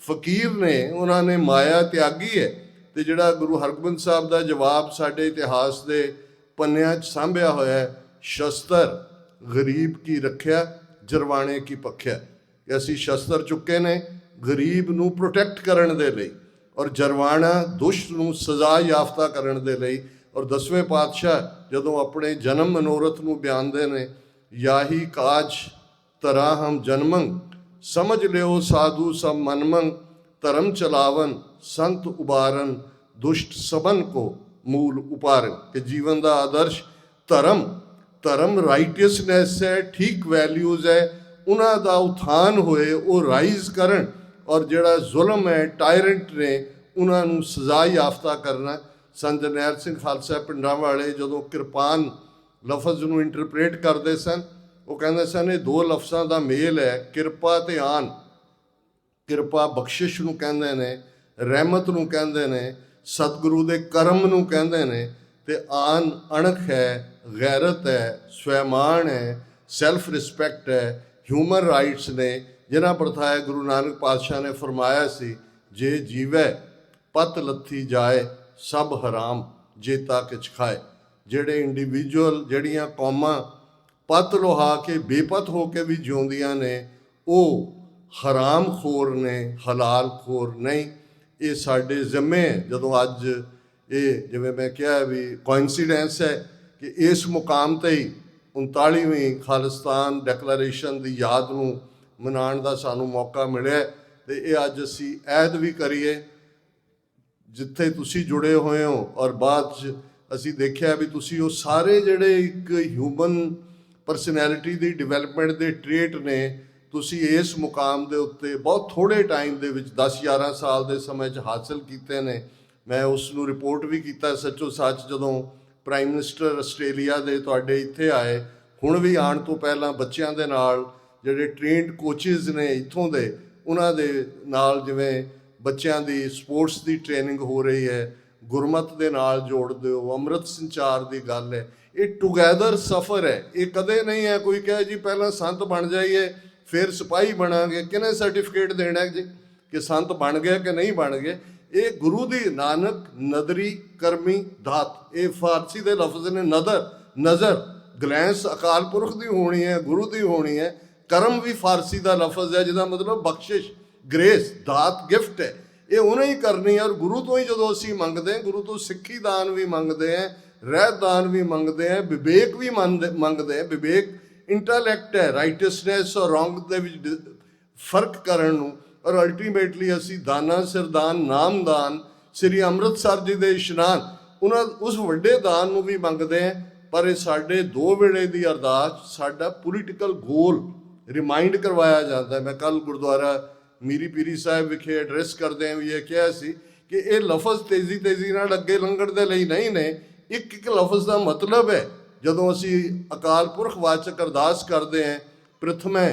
ਫਕੀਰ ਨੇ, ਉਹਨਾਂ ਨੇ ਮਾਇਆ ਤਿਆਗੀ ਹੈ। ਤੇ ਜਿਹੜਾ ਗੁਰੂ ਹਰਗੋਬਿੰਦ ਸਾਹਿਬ ਦਾ ਜਵਾਬ ਸਾਡੇ ਇਤਿਹਾਸ ਦੇ ਪੰਨਿਆਂ 'ਚ ਸਾਂਭਿਆ ਹੋਇਆ ਹੈ, ਸ਼ਸਤਰ ਗਰੀਬ ਕੀ ਰੱਖਿਆ, ਜਰਵਾਣੇ ਕੀ ਪੱਖਿਆ, ਕਿ ਅਸੀਂ ਸ਼ਸਤਰ ਚੁੱਕੇ ਨੇ ਗਰੀਬ ਨੂੰ ਪ੍ਰੋਟੈਕਟ ਕਰਨ ਦੇ ਲਈ, ਔਰ ਜਰਵਾਣਾ ਦੁਸ਼ਟ ਨੂੰ ਸਜ਼ਾ ਯਾਫਤਾ ਕਰਨ ਦੇ ਲਈ। ਔਰ 10ਵੇਂ ਪਾਤਸ਼ਾਹ ਜਦੋਂ ਆਪਣੇ ਜਨਮ ਮਨੋਰਥ ਨੂੰ ਬਿਆਨਦੇ ਨੇ, ਯਾਹੀ ਕਾਜ ਤਰਾ ਹਮ ਜਨਮੰ, ਸਮਝ ਲਿਓ ਸਾਧੂ ਸਭ ਮਨਮੰ, ਧਰਮ ਚਲਾਵਨ ਸੰਤ ਉਬਾਰਨ, ਦੁਸ਼ਟ ਸਬਨ ਕੋ ਮੂਲ ਉਪਾਰਨ। ਕਿ ਜੀਵਨ ਦਾ ਆਦਰਸ਼ ਧਰਮ ਰਾਈਟੀਅਸਨੈਸ ਹੈ, ਠੀਕ ਵੈਲਿਊਜ਼ ਹੈ, ਉਹਨਾਂ ਦਾ ਉਥਾਨ ਹੋਏ, ਉਹ ਰਾਈਜ਼ ਕਰਨ, ਔਰ ਜਿਹੜਾ ਜ਼ੁਲਮ ਹੈ, ਟਾਇਰੈਂਟ ਨੇ, ਉਹਨਾਂ ਨੂੰ ਸਜ਼ਾ ਯਾਫਤਾ ਕਰਨਾ। ਸੰਤ ਜਰਨੈਲ ਸਿੰਘ ਖਾਲਸਾ ਪਿੰਡਾਂ ਵਾਲੇ ਜਦੋਂ ਕਿਰਪਾਨ ਲਫ਼ਜ਼ ਨੂੰ ਇੰਟਰਪ੍ਰੇਟ ਕਰਦੇ ਸਨ, ਉਹ ਕਹਿੰਦੇ ਸਨ ਇਹ ਦੋ ਲਫ਼ਜ਼ਾਂ ਦਾ ਮੇਲ ਹੈ, ਕਿਰਪਾ ਤੇ ਆਨ। ਕਿਰਪਾ ਬਖਸ਼ਿਸ਼ ਨੂੰ ਕਹਿੰਦੇ ਨੇ, ਰਹਿਮਤ ਨੂੰ ਕਹਿੰਦੇ ਨੇ, ਸਤਿਗੁਰੂ ਦੇ ਕਰਮ ਨੂੰ ਕਹਿੰਦੇ ਨੇ, ਤੇ ਆਨ ਅਣਖ ਹੈ, ਗੈਰਤ ਹੈ, ਸਵੈਮਾਨ ਹੈ, ਸੈਲਫ ਰਿਸਪੈਕਟ ਹੈ, ਹਿਊਮਨ ਰਾਈਟਸ ਨੇ, ਜਿਨ੍ਹਾਂ ਪ੍ਰਥਾਏ ਗੁਰੂ ਨਾਨਕ ਪਾਤਸ਼ਾਹ ਨੇ ਫਰਮਾਇਆ ਸੀ, ਜੇ ਜੀਵੈ ਪਤ ਲੱਥੀ ਜਾਏ ਸਭ ਹਰਾਮ ਜੇਤਾ ਕਿਛ ਖਾਏ। ਜਿਹੜੇ ਇੰਡੀਵਿਜੂਅਲ, ਜਿਹੜੀਆਂ ਕੌਮਾਂ ਪਤ ਲੋਹਾ ਕੇ ਬੇਪਤ ਹੋ ਕੇ ਵੀ ਜਿਉਂਦੀਆਂ ਨੇ, ਉਹ ਹਰਾਮ ਖੋਰ ਨੇ, ਹਲਾਲ ਖੋਰ ਨਹੀਂ। ਇਹ ਸਾਡੇ ਜ਼ਿੰਮੇ ਹੈ। ਜਦੋਂ ਅੱਜ ਇਹ ਜਿਵੇਂ ਮੈਂ ਕਿਹਾ ਵੀ ਕੋਇਨਸੀਡੈਂਸ ਹੈ ਕਿ ਇਸ ਮੁਕਾਮ 'ਤੇ ਹੀ 39ਵੀਂ ਖਾਲਿਸਤਾਨ ਡੈਕਲੇਰੇਸ਼ਨ ਦੀ ਯਾਦ ਨੂੰ ਮਨਾਉਣ ਦਾ ਸਾਨੂੰ ਮੌਕਾ ਮਿਲਿਆ, ਤੇ ਇਹ ਅੱਜ ਅਸੀਂ ਐਦ ਵੀ ਕਰੀਏ ਜਿੱਥੇ ਤੁਸੀਂ ਜੁੜੇ ਹੋਏ ਹੋ। ਔਰ ਬਾਅਦ 'ਚ ਅਸੀਂ ਦੇਖਿਆ ਵੀ ਤੁਸੀਂ ਉਹ ਸਾਰੇ ਜਿਹੜੇ ਇੱਕ ਹਿਊਮਨ ਪਰਸਨੈਲਿਟੀ ਦੀ ਡਿਵੈਲਪਮੈਂਟ ਦੇ ਟ੍ਰੇਟ ਨੇ, ਤੁਸੀਂ ਇਸ ਮੁਕਾਮ ਦੇ ਉੱਤੇ ਬਹੁਤ ਥੋੜ੍ਹੇ ਟਾਈਮ ਦੇ ਵਿੱਚ 10-11 ਸਾਲ ਦੇ ਸਮੇਂ 'ਚ ਹਾਸਲ ਕੀਤੇ ਨੇ। ਮੈਂ ਉਸ ਨੂੰ ਰਿਪੋਰਟ ਵੀ ਕੀਤਾ ਸੱਚੋ ਸੱਚ, ਜਦੋਂ ਪ੍ਰਾਈਮ ਮਿਨਿਸਟਰ ਆਸਟ੍ਰੇਲੀਆ ਦੇ ਤੁਹਾਡੇ ਇੱਥੇ ਆਏ, ਹੁਣ ਵੀ ਆਉਣ ਤੋਂ ਪਹਿਲਾਂ ਬੱਚਿਆਂ ਦੇ ਨਾਲ ਜਿਹੜੇ ਟ੍ਰੇਨਡ ਕੋਚਿਸ ਨੇ ਇੱਥੋਂ ਦੇ, ਉਹਨਾਂ ਦੇ ਨਾਲ ਜਿਵੇਂ ਬੱਚਿਆਂ ਦੀ ਸਪੋਰਟਸ ਦੀ ਟ੍ਰੇਨਿੰਗ ਹੋ ਰਹੀ ਹੈ, ਗੁਰਮਤ ਦੇ ਨਾਲ ਜੋੜ ਦਿਓ, ਅੰਮ੍ਰਿਤ ਸੰਚਾਰ ਦੀ ਗੱਲ ਹੈ। ਇਹ ਟੁਗੈਦਰ ਸਫ਼ਰ ਹੈ, ਇਹ ਕਦੇ ਨਹੀਂ ਹੈ ਕੋਈ ਕਹੇ ਜੀ ਪਹਿਲਾਂ ਸੰਤ ਬਣ ਜਾਈਏ ਫਿਰ ਸਿਪਾਹੀ ਬਣਾਂਗੇ। ਕਿਹਨੇ ਸਰਟੀਫਿਕੇਟ ਦੇਣਾ ਜੀ ਕਿ ਸੰਤ ਬਣ ਗਏ ਕਿ ਨਹੀਂ ਬਣ ਗਏ? ਇਹ ਗੁਰੂ ਦੀ ਨਾਨਕ ਨਦਰੀ ਕਰਮੀ ਦਾਤ, ਇਹ ਫਾਰਸੀ ਦੇ ਲਫ਼ਜ਼ ਨੇ। ਨਜ਼ਰ ਗਲੈਂਸ ਅਕਾਲ ਪੁਰਖ ਦੀ ਹੋਣੀ ਹੈ, ਗੁਰੂ ਦੀ ਹੋਣੀ ਹੈ। ਕਰਮ ਵੀ ਫਾਰਸੀ ਦਾ ਲਫ਼ਜ਼ ਹੈ ਜਿਹਦਾ ਮਤਲਬ ਬਖਸ਼ਿਸ਼, ਗ੍ਰੇਸ, ਦਾਤ, ਗਿਫਟ ਹੈ। ਇਹ ਉਹਨੇ ਹੀ ਕਰਨੀ ਹੈ। ਔਰ ਗੁਰੂ ਤੋਂ ਹੀ ਜਦੋਂ ਅਸੀਂ ਮੰਗਦੇ ਹਾਂ, ਗੁਰੂ ਤੋਂ ਸਿੱਖੀ ਦਾਨ ਵੀ ਮੰਗਦੇ ਹਾਂ, ਰਹਿਤ ਦਾਨ ਵੀ ਮੰਗਦੇ ਹਾਂ, ਵਿਵੇਕ ਵੀ ਮੰਗਦੇ ਹਾਂ। ਵਿਵੇਕ ਇੰਟੈਲੈਕਟ ਹੈ, ਰਾਈਟਸਨੈਸ ਔਰ ਰੋਂਗ ਦੇ ਵਿੱਚ ਫਰਕ ਕਰਨ ਨੂੰ। ਔਰ ਅਲਟੀਮੇਟਲੀ ਅਸੀਂ ਦਾਨਾ ਸਿਰਦਾਨ, ਨਾਮਦਾਨ, ਸ੍ਰੀ ਅੰਮ੍ਰਿਤਸਰ ਜੀ ਦੇ ਇਸ਼ਨਾਨ, ਉਸ ਵੱਡੇ ਦਾਨ ਨੂੰ ਵੀ ਮੰਗਦੇ ਹਾਂ। ਪਰ ਇਹ ਸਾਡੇ 2 ਵੇਲੇ ਦੀ ਅਰਦਾਸ ਸਾਡਾ ਪੋਲੀਟੀਕਲ ਗੋਲ ਰਿਮਾਈਂਡ ਕਰਵਾਇਆ ਜਾਂਦਾ ਹੈ। ਮੈਂ ਕੱਲ੍ਹ ਗੁਰਦੁਆਰਾ ਮੀਰੀ ਪੀਰੀ ਸਾਹਿਬ ਵਿਖੇ ਐਡਰੈਸ ਕਰਦੇ ਹਾਂ ਵੀ ਇਹ ਕਿਹਾ ਸੀ ਕਿ ਇਹ ਲਫ਼ਜ਼ ਤੇਜ਼ੀ ਨਾਲ ਅੱਗੇ ਲੰਘਣ ਦੇ ਲਈ ਨਹੀਂ ਨੇ। ਇੱਕ ਲਫ਼ਜ਼ ਦਾ ਮਤਲਬ ਹੈ। ਜਦੋਂ ਅਸੀਂ ਅਕਾਲ ਪੁਰਖ ਵਾਚਕ ਅਰਦਾਸ ਕਰਦੇ ਹਾਂ, ਪ੍ਰਥਮੇ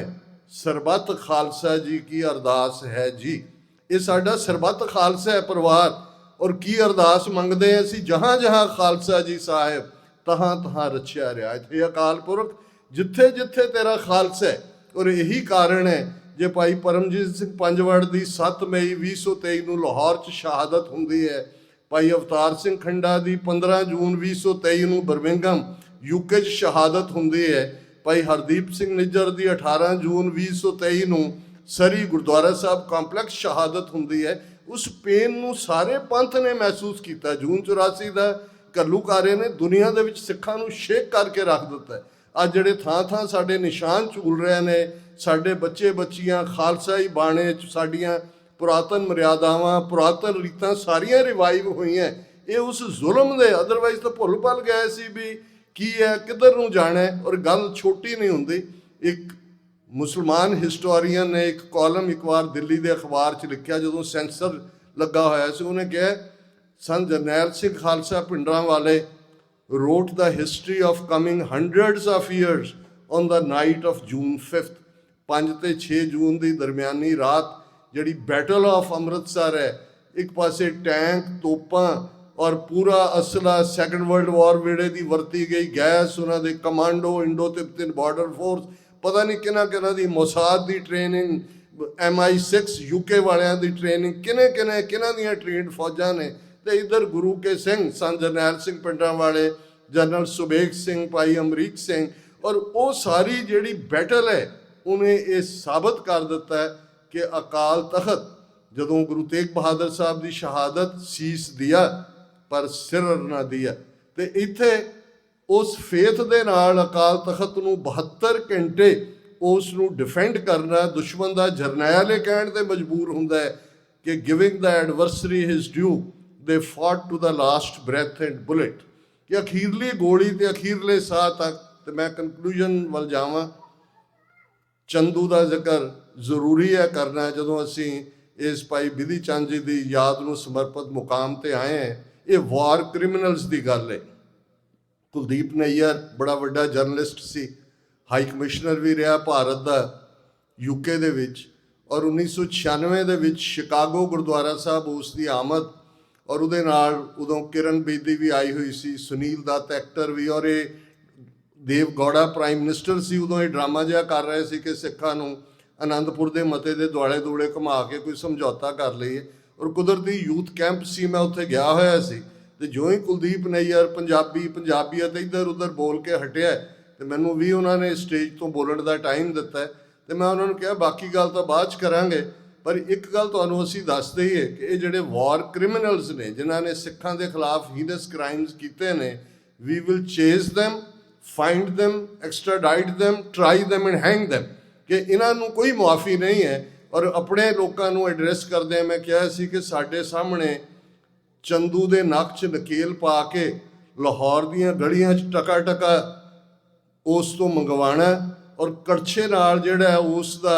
ਸਰਬੱਤ ਖਾਲਸਾ ਜੀ ਕੀ ਅਰਦਾਸ ਹੈ ਜੀ, ਇਹ ਸਾਡਾ ਸਰਬੱਤ ਖਾਲਸਾ ਹੈ ਪਰਿਵਾਰ। ਔਰ ਕੀ ਅਰਦਾਸ ਮੰਗਦੇ ਹਾਂ ਅਸੀਂ? ਜਹਾਂ ਜਹਾਂ ਖਾਲਸਾ ਜੀ ਸਾਹਿਬ ਤਹਾਂ ਤਹਾਂ ਰਚਿਆ ਰਿਆਇਤ। ਇਹ ਅਕਾਲ ਪੁਰਖ ਜਿੱਥੇ ਜਿੱਥੇ ਤੇਰਾ ਖਾਲਸਾ ਹੈ। ਔਰ ਇਹੀ ਕਾਰਨ ਹੈ ਜੇ ਭਾਈ ਪਰਮਜੀਤ ਸਿੰਘ ਪੰਜਵੜ ਦੀ 7 ਮਈ 2023 ਨੂੰ ਲਾਹੌਰ 'ਚ ਸ਼ਹਾਦਤ ਹੁੰਦੀ ਹੈ, ਭਾਈ ਅਵਤਾਰ ਸਿੰਘ ਖੰਡਾ ਦੀ 15 ਜੂਨ 2023 ਨੂੰ ਬਰਮਿੰਘਮ UK 'ਚ ਸ਼ਹਾਦਤ ਹੁੰਦੀ ਹੈ, ਭਾਈ ਹਰਦੀਪ ਸਿੰਘ ਨਿੱਜਰ ਦੀ 18 ਜੂਨ 2023 ਨੂੰ ਸਰੀ ਗੁਰਦੁਆਰਾ ਸਾਹਿਬ ਕੰਪਲੈਕਸ ਸ਼ਹਾਦਤ ਹੁੰਦੀ ਹੈ। ਉਸ ਪੇਨ ਨੂੰ ਸਾਰੇ ਪੰਥ ਨੇ ਮਹਿਸੂਸ ਕੀਤਾ। ਜੂਨ 84 ਦਾ ਘੱਲੂਘਾਰੇ ਨੇ ਦੁਨੀਆ ਦੇ ਵਿੱਚ ਸਿੱਖਾਂ ਨੂੰ ਸ਼ੇਕ ਕਰਕੇ ਰੱਖ ਦਿੱਤਾ। ਅੱਜ ਜਿਹੜੇ ਥਾਂ ਸਾਡੇ ਨਿਸ਼ਾਨ ਝੂਲ ਰਹੇ ਨੇ, ਸਾਡੇ ਬੱਚੇ ਬੱਚੀਆਂ ਖਾਲਸਾਈ ਬਾਣੇ 'ਚ ਸਾਡੀਆਂ ਪੁਰਾਤਨ ਮਰਿਆਦਾਵਾਂ, ਪੁਰਾਤਨ ਰੀਤਾਂ ਸਾਰੀਆਂ ਰਿਵਾਈਵ ਹੋਈਆਂ। ਇਹ ਉਸ ਜ਼ੁਲਮ ਦੇ, ਅਦਰਵਾਈਜ਼ ਤਾਂ ਭੁੱਲ ਭੱਲ ਗਏ ਸੀ ਵੀ ਕੀ ਹੈ, ਕਿੱਧਰ ਨੂੰ ਜਾਣਾ। ਔਰ ਗੱਲ ਛੋਟੀ ਨਹੀਂ ਹੁੰਦੀ। ਇੱਕ ਮੁਸਲਮਾਨ ਹਿਸਟੋਰੀਅਨ ਨੇ ਇੱਕ ਕਾਲਮ ਇੱਕ ਵਾਰ ਦਿੱਲੀ ਦੇ ਅਖਬਾਰ 'ਚ ਲਿਖਿਆ, ਜਦੋਂ ਸੈਂਸਰ ਲੱਗਾ ਹੋਇਆ ਸੀ। ਉਹਨੇ ਕਿਹਾ Sant Jarnail Singh Khalsa Bhindranwale wrote the history of coming hundreds of years on the night of June 5th। 5 ਤੇ 6 ਜੂਨ ਦੀ ਦਰਮਿਆਨੀ ਰਾਤ ਜਿਹੜੀ ਬੈਟਲ ਆਫ ਅੰਮ੍ਰਿਤਸਰ ਹੈ, ਇੱਕ ਪਾਸੇ ਟੈਂਕ, ਤੋਪਾਂ ਔਰ ਪੂਰਾ ਅਸਲਾ ਸੈਕੰਡ ਵਰਲਡ ਵਾਰ ਵੇਲੇ ਦੀ ਵਰਤੀ ਗਈ ਗੈਸ, ਉਹਨਾਂ ਦੇ commando, Indo Tibetan border force, ਪਤਾ ਨਹੀਂ ਕਿਹਨਾਂ ਦੀ ਮੋਸਾਦ ਦੀ ਟ੍ਰੇਨਿੰਗ, MI6 UK ਵਾਲਿਆਂ ਦੀ ਟ੍ਰੇਨਿੰਗ ਕਿਹਨਾਂ ਦੀਆਂ ਟ੍ਰੇਨਡ ਫੌਜਾਂ ਨੇ। ਤੇ ਇੱਧਰ ਗੁਰੂ ਕੇ ਸਿੰਘ, ਸੰਤ ਜਰਨੈਲ ਸਿੰਘ ਪਿੰਡਾਂ ਵਾਲੇ, ਜਨਰਲ ਸੁਬੇਗ ਸਿੰਘ, ਭਾਈ ਅਮਰੀਕ ਸਿੰਘ, ਔਰ ਉਹ ਸਾਰੀ ਜਿਹੜੀ ਬੈਟਲ ਹੈ ਉਹਨੇ ਇਹ ਸਾਬਤ ਕਰ ਦਿੱਤਾ ਹੈ ਕਿ ਅਕਾਲ ਤਖਤ ਜਦੋਂ ਗੁਰੂ ਤੇਗ ਬਹਾਦਰ ਸਾਹਿਬ ਦੀ ਸ਼ਹਾਦਤ ਸੀਸ ਦਿਆ ਪਰ ਸਿਰ ਨਾ ਦਿਆ। ਤੇ ਇੱਥੇ ਉਸ ਫੇਥ ਦੇ ਨਾਲ ਅਕਾਲ ਤਖਤ ਨੂੰ 72 ਘੰਟੇ ਉਸ ਨੂੰ ਡਿਫੈਂਡ ਕਰਨਾ, ਦੁਸ਼ਮਣ ਦਾ ਜਰਨੈਲ ਇਹ ਕਹਿਣ ਤੇ ਮਜਬੂਰ ਹੁੰਦਾ ਹੈ ਕਿ giving the ਐਡਵਰਸਰੀ his due they fought to the last breath and bullet, ਕਿ ਅਖੀਰਲੀ ਗੋਲੀ ਤੇ ਅਖੀਰਲੇ ਸਾਹ ਤੱਕ। ਤੇ ਮੈਂ ਕਨਕਲੂਜਨ ਵੱਲ ਜਾਵਾਂ, ਚੰਦੂ ਦਾ ਜ਼ਿਕਰ ਜ਼ਰੂਰੀ ਹੈ ਕਰਨਾ ਜਦੋਂ ਅਸੀਂ ਇਸ ਭਾਈ ਬਿਧੀ ਚੰਦ ਜੀ ਦੀ ਯਾਦ ਨੂੰ ਸਮਰਪਿਤ ਮੁਕਾਮ ਤੇ ਆਏ ਹਾਂ। ਇਹ ਵਾਰ ਕ੍ਰਿਮੀਨਲਸ ਦੀ ਗੱਲ ਹੈ। ਕੁਲਦੀਪ ਨਈਅਰ ਬੜਾ ਵੱਡਾ ਜਰਨਲਿਸਟ ਸੀ, ਹਾਈ ਕਮਿਸ਼ਨਰ ਵੀ ਰਿਹਾ ਭਾਰਤ ਦਾ UK ਦੇ ਵਿੱਚ, ਔਰ 1996 ਦੇ ਵਿੱਚ ਸ਼ਿਕਾਗੋ ਗੁਰਦੁਆਰਾ ਸਾਹਿਬ ਉਸ ਦੀ ਆਮਦ, ਔਰ ਉਹਦੇ ਨਾਲ ਉਦੋਂ ਕਿਰਨ ਬੇਦੀ ਵੀ ਆਈ ਹੋਈ ਸੀ, ਸੁਨੀਲ ਦੱਤ ਐਕਟਰ ਵੀ, ਔਰ ਇਹ ਦੇਵ ਗੌੜਾ ਪ੍ਰਾਈਮ ਮਿਨਿਸਟਰ ਸੀ ਉਦੋਂ। ਇਹ ਡਰਾਮਾ ਜਿਹਾ ਕਰ ਰਹੇ ਸੀ ਕਿ ਸਿੱਖਾਂ ਨੂੰ ਅਨੰਦਪੁਰ ਦੇ ਮਤੇ ਦੇ ਦੁਆਲੇ ਦੁਆਲੇ ਘੁਮਾ ਕੇ ਕੋਈ ਸਮਝੌਤਾ ਕਰ ਲਈਏ। ਔਰ ਕੁਦਰਤੀ ਯੂਥ ਕੈਂਪ ਸੀ, ਮੈਂ ਉੱਥੇ ਗਿਆ ਹੋਇਆ ਸੀ। ਤੇ ਜੋ ਹੀ ਕੁਲਦੀਪ ਨਈਅਰ ਪੰਜਾਬੀਅਤ ਇੱਧਰ ਉੱਧਰ ਬੋਲ ਕੇ ਹਟਿਆ ਤੇ ਮੈਨੂੰ ਵੀ ਉਹਨਾਂ ਨੇ ਸਟੇਜ ਤੋਂ ਬੋਲਣ ਦਾ ਟਾਈਮ ਦਿੱਤਾ। ਤੇ ਮੈਂ ਉਹਨਾਂ ਨੂੰ ਕਿਹਾ ਬਾਕੀ ਗੱਲ ਤਾਂ ਬਾਅਦ 'ਚ ਕਰਾਂਗੇ, ਪਰ ਇੱਕ ਗੱਲ ਤੁਹਾਨੂੰ ਅਸੀਂ ਦੱਸ ਦਈਏ ਕਿ ਇਹ ਜਿਹੜੇ ਵਾਰ ਕ੍ਰਿਮੀਨਲਸ ਨੇ ਜਿਨ੍ਹਾਂ ਨੇ ਸਿੱਖਾਂ ਦੇ ਖਿਲਾਫ ਹੀਨਸ ਕ੍ਰਾਈਮਸ ਕੀਤੇ ਨੇ, we will chase them, find them, extradite them, try them and hang them, ਕਿ ਇਹਨਾਂ ਨੂੰ ਕੋਈ ਮੁਆਫੀ ਨਹੀਂ ਹੈ। ਔਰ ਆਪਣੇ ਲੋਕਾਂ ਨੂੰ ਐਡਰੈਸ ਕਰਦੇ ਮੈਂ ਕਿਹਾ ਸੀ ਕਿ ਸਾਡੇ ਸਾਹਮਣੇ ਚੰਦੂ ਦੇ ਨੱਕ 'ਚ ਨਕੇਲ ਪਾ ਕੇ ਲਾਹੌਰ ਦੀਆਂ ਗਲੀਆਂ 'ਚ ਟਕਾ ਉਸ ਤੋਂ ਮੰਗਵਾਉਣਾ, ਔਰ ਕੜਛੇ ਨਾਲ ਜਿਹੜਾ ਉਸ ਦਾ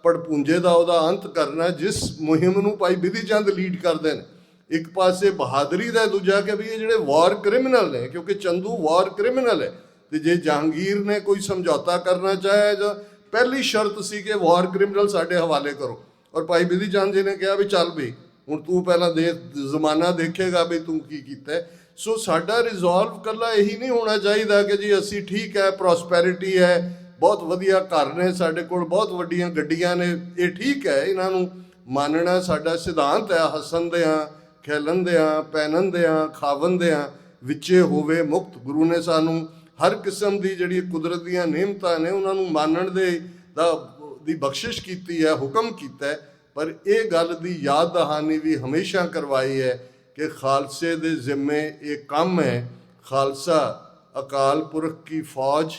ਪੜਪੂੰਜੇ ਦਾ ਉਹਦਾ ਅੰਤ ਕਰਨਾ, ਜਿਸ ਮੁਹਿੰਮ ਨੂੰ ਭਾਈ ਬਿਧੀ ਚੰਦ ਲੀਡ ਕਰਦੇ ਨੇ। ਇੱਕ ਪਾਸੇ ਬਹਾਦਰੀ ਦਾ, ਦੂਜਾ ਕਿ ਵੀ ਇਹ ਜਿਹੜੇ ਵਾਰ ਕ੍ਰਿਮੀਨਲ ਨੇ, ਕਿਉਂਕਿ ਚੰਦੂ ਵਾਰ ਕ੍ਰਿਮੀਨਲ ਹੈ। ਤੇ ਜੇ ਜਹਾਂਗੀਰ ਨੇ ਕੋਈ ਸਮਝੌਤਾ ਕਰਨਾ ਚਾਹਿਆ ਜਾਂ ਪਹਿਲੀ ਸ਼ਰਤ ਸੀ ਕਿ ਵਾਰ ਕ੍ਰਿਮੀਨਲ ਸਾਡੇ ਹਵਾਲੇ ਕਰੋ, ਔਰ ਭਾਈ ਬਿਧੀ ਚੰਦ ਜੀ ਨੇ ਕਿਹਾ ਵੀ ਚੱਲ ਵੀ ਹੁਣ ਤੂੰ ਪਹਿਲਾਂ ਜ਼ਮਾਨਾ ਦੇਖੇਗਾ ਵੀ ਤੂੰ ਕੀ ਕੀਤਾ। ਸੋ ਸਾਡਾ ਰਿਜ਼ੋਲਵ ਇਕੱਲਾ ਇਹੀ ਨਹੀਂ ਹੋਣਾ ਚਾਹੀਦਾ ਕਿ ਜੀ ਅਸੀਂ ਠੀਕ ਹੈ, ਪ੍ਰੋਸਪੈਰਿਟੀ ਹੈ, ਬਹੁਤ ਵਧੀਆ ਘਰ ਨੇ ਸਾਡੇ ਕੋਲ, ਬਹੁਤ ਵੱਡੀਆਂ ਗੱਡੀਆਂ ਨੇ, ਇਹ ਠੀਕ ਹੈ, ਇਹਨਾਂ ਨੂੰ ਮੰਨਣਾ ਸਾਡਾ ਸਿਧਾਂਤ ਹੈ। ਹੱਸਣ ਦਿਆਂ, ਖੇਲਣ ਦਿਆਂ, ਪਹਿਨਣ ਦਿਆਂ, ਖਾਵਣ ਦਿਆਂ ਵਿੱਚੇ ਹੋਵੇ ਮੁਕਤ। ਗੁਰੂ ਨੇ ਸਾਨੂੰ ਹਰ ਕਿਸਮ ਦੀ ਜਿਹੜੀ ਕੁਦਰਤ ਦੀਆਂ ਨਿਯਮਤਾਂ ਨੇ ਉਹਨਾਂ ਨੂੰ ਮੰਨਣ ਦੀ ਬਖਸ਼ਿਸ਼ ਕੀਤੀ ਹੈ, ਹੁਕਮ ਕੀਤਾ ਹੈ। ਪਰ ਇਹ ਗੱਲ ਦੀ ਯਾਦ ਦਹਾਨੀ ਵੀ ਹਮੇਸ਼ਾ ਕਰਵਾਈ ਹੈ ਕਿ ਖਾਲਸੇ ਦੇ ਜ਼ਿੰਮੇ ਇਹ ਕੰਮ ਹੈ, ਖਾਲਸਾ ਅਕਾਲ ਪੁਰਖ ਕੀ ਫੌਜ,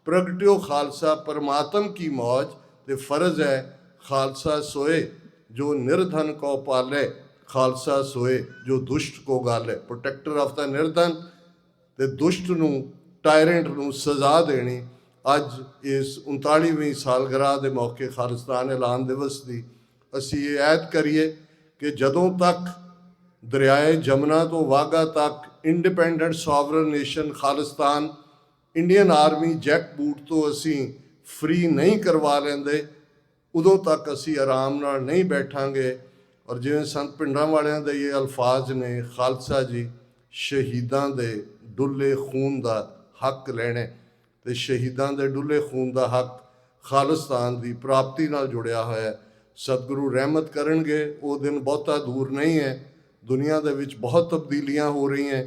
ਪ੍ਰਗਟਿਓ ਖਾਲਸਾ ਪਰਮਾਤਮ ਕੀ ਮੌਜ। ਤੇ ਫਰਜ਼ ਹੈ ਖਾਲਸਾ ਸੋਏ ਜੋ ਨਿਰਧਨ ਕੋ ਪਾਲੇ, ਖਾਲਸਾ ਸੋਏ ਜੋ ਦੁਸ਼ਟ ਕੋ ਗਾਲੇ। ਪ੍ਰੋਟੈਕਟਰ ਆਫ ਦਾ ਨਿਰਧਨ ਤੇ ਦੁਸ਼ਟ ਨੂੰ, ਟਾਇਰੈਂਟ ਨੂੰ ਸਜ਼ਾ ਦੇਣੀ। ਅੱਜ ਇਸ 39ਵੀਂ ਸਾਲਗਿਰਾਹ ਦੇ ਮੌਕੇ ਖਾਲਿਸਤਾਨ ਐਲਾਨ ਦਿਵਸ ਦੀ ਅਸੀਂ ਇਹ ਐਦ ਕਰੀਏ ਕਿ ਜਦੋਂ ਤੱਕ ਦਰਿਆਏ ਜਮਨਾ ਤੋਂ ਵਾਹਗਾ ਤੱਕ independent sovereign nation Khalistan Indian army jack boot ਤੋਂ ਅਸੀਂ ਫ੍ਰੀ ਨਹੀਂ ਕਰਵਾ ਲੈਂਦੇ, ਉਦੋਂ ਤੱਕ ਅਸੀਂ ਆਰਾਮ ਨਾਲ ਨਹੀਂ ਬੈਠਾਂਗੇ। ਔਰ ਜਿਵੇਂ ਸੰਤ ਪਿੰਡਾਂ ਵਾਲਿਆਂ ਦੇ ਇਹ ਅਲਫਾਜ਼ ਨੇ, ਖਾਲਸਾ ਜੀ ਸ਼ਹੀਦਾਂ ਦੇ ਡੁੱਲੇ ਖੂਨ ਦਾ ਹੱਕ ਲੈਣੇ, ਤੇ ਸ਼ਹੀਦਾਂ ਦੇ ਡੁੱਲੇ ਖੂਨ ਦਾ ਹੱਕ ਖਾਲਿਸਤਾਨ ਦੀ ਪ੍ਰਾਪਤੀ ਨਾਲ ਜੁੜਿਆ ਹੋਇਆ। ਸਤਿਗੁਰੂ ਰਹਿਮਤ ਕਰਨਗੇ, ਉਹ ਦਿਨ ਬਹੁਤਾ ਦੂਰ ਨਹੀਂ ਹੈ। ਦੁਨੀਆ ਦੇ ਵਿੱਚ ਬਹੁਤ ਤਬਦੀਲੀਆਂ ਹੋ ਰਹੀਆਂ।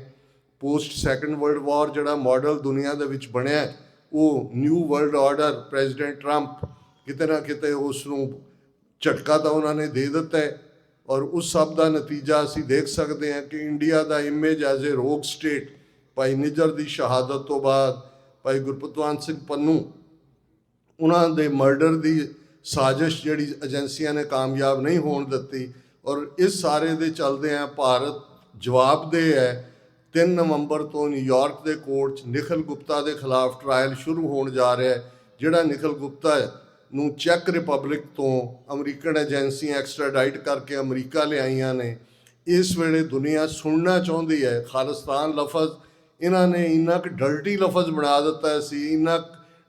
ਪੋਸਟ ਸੈਕੰਡ ਵਰਲਡ ਵਾਰ ਜਿਹੜਾ ਮਾਡਲ ਦੁਨੀਆ ਦੇ ਵਿੱਚ ਬਣਿਆ, ਉਹ new world order, president Trump ਕਿਤੇ ਨਾ ਕਿਤੇ ਉਸ ਨੂੰ ਝਟਕਾ ਤਾਂ ਉਹਨਾਂ ਨੇ ਦੇ ਦਿੱਤਾ ਹੈ। ਔਰ ਉਸ ਸਭ ਦਾ ਨਤੀਜਾ ਅਸੀਂ ਦੇਖ ਸਕਦੇ ਹਾਂ ਕਿ ਇੰਡੀਆ ਦਾ ਇਮੇਜ ਐਜ਼ ਏ ਰੋਗ ਸਟੇਟ, ਭਾਈ ਨਿੱਜਰ ਦੀ ਸ਼ਹਾਦਤ ਤੋਂ ਬਾਅਦ ਭਾਈ ਗੁਰਪਤਵੰਤ ਸਿੰਘ ਪੰਨੂ, ਉਹਨਾਂ ਦੇ ਮਰਡਰ ਦੀ ਸਾਜ਼ਿਸ਼ ਜਿਹੜੀ ਏਜੰਸੀਆਂ ਨੇ ਕਾਮਯਾਬ ਨਹੀਂ ਹੋਣ ਦਿੱਤੀ। ਔਰ ਇਸ ਸਾਰੇ ਦੇ ਚੱਲਦਿਆਂ ਭਾਰਤ ਜਵਾਬਦੇਹ ਹੈ। 3 ਨਵੰਬਰ ਤੋਂ ਨਿਊਯਾਰਕ ਦੇ ਕੋਰਟ 'ਚ ਨਿਖਿਲ ਗੁਪਤਾ ਦੇ ਖਿਲਾਫ ਟਰਾਇਲ ਸ਼ੁਰੂ ਹੋਣ ਜਾ ਰਿਹਾ ਹੈ। ਜਿਹੜਾ ਨਿਖਿਲ ਗੁਪਤਾ ਨੂੰ ਚੈੱਕ ਰਿਪਬਲਿਕ ਤੋਂ ਅਮਰੀਕਨ ਏਜੰਸੀਆਂ ਐਕਸਟ੍ਰਾਡਾਈਟ ਕਰਕੇ ਅਮਰੀਕਾ ਲਿਆਈਆਂ ਨੇ। ਇਸ ਵੇਲੇ ਦੁਨੀਆ ਸੁਣਨਾ ਚਾਹੁੰਦੀ ਹੈ ਖਾਲਿਸਤਾਨ ਲਫ਼ਜ਼। ਇਹਨਾਂ ਨੇ ਇੰਨਾ ਕੁ ਡਰਟੀ ਲਫ਼ਜ਼ ਬਣਾ ਦਿੱਤਾ ਸੀ, ਇੰਨਾ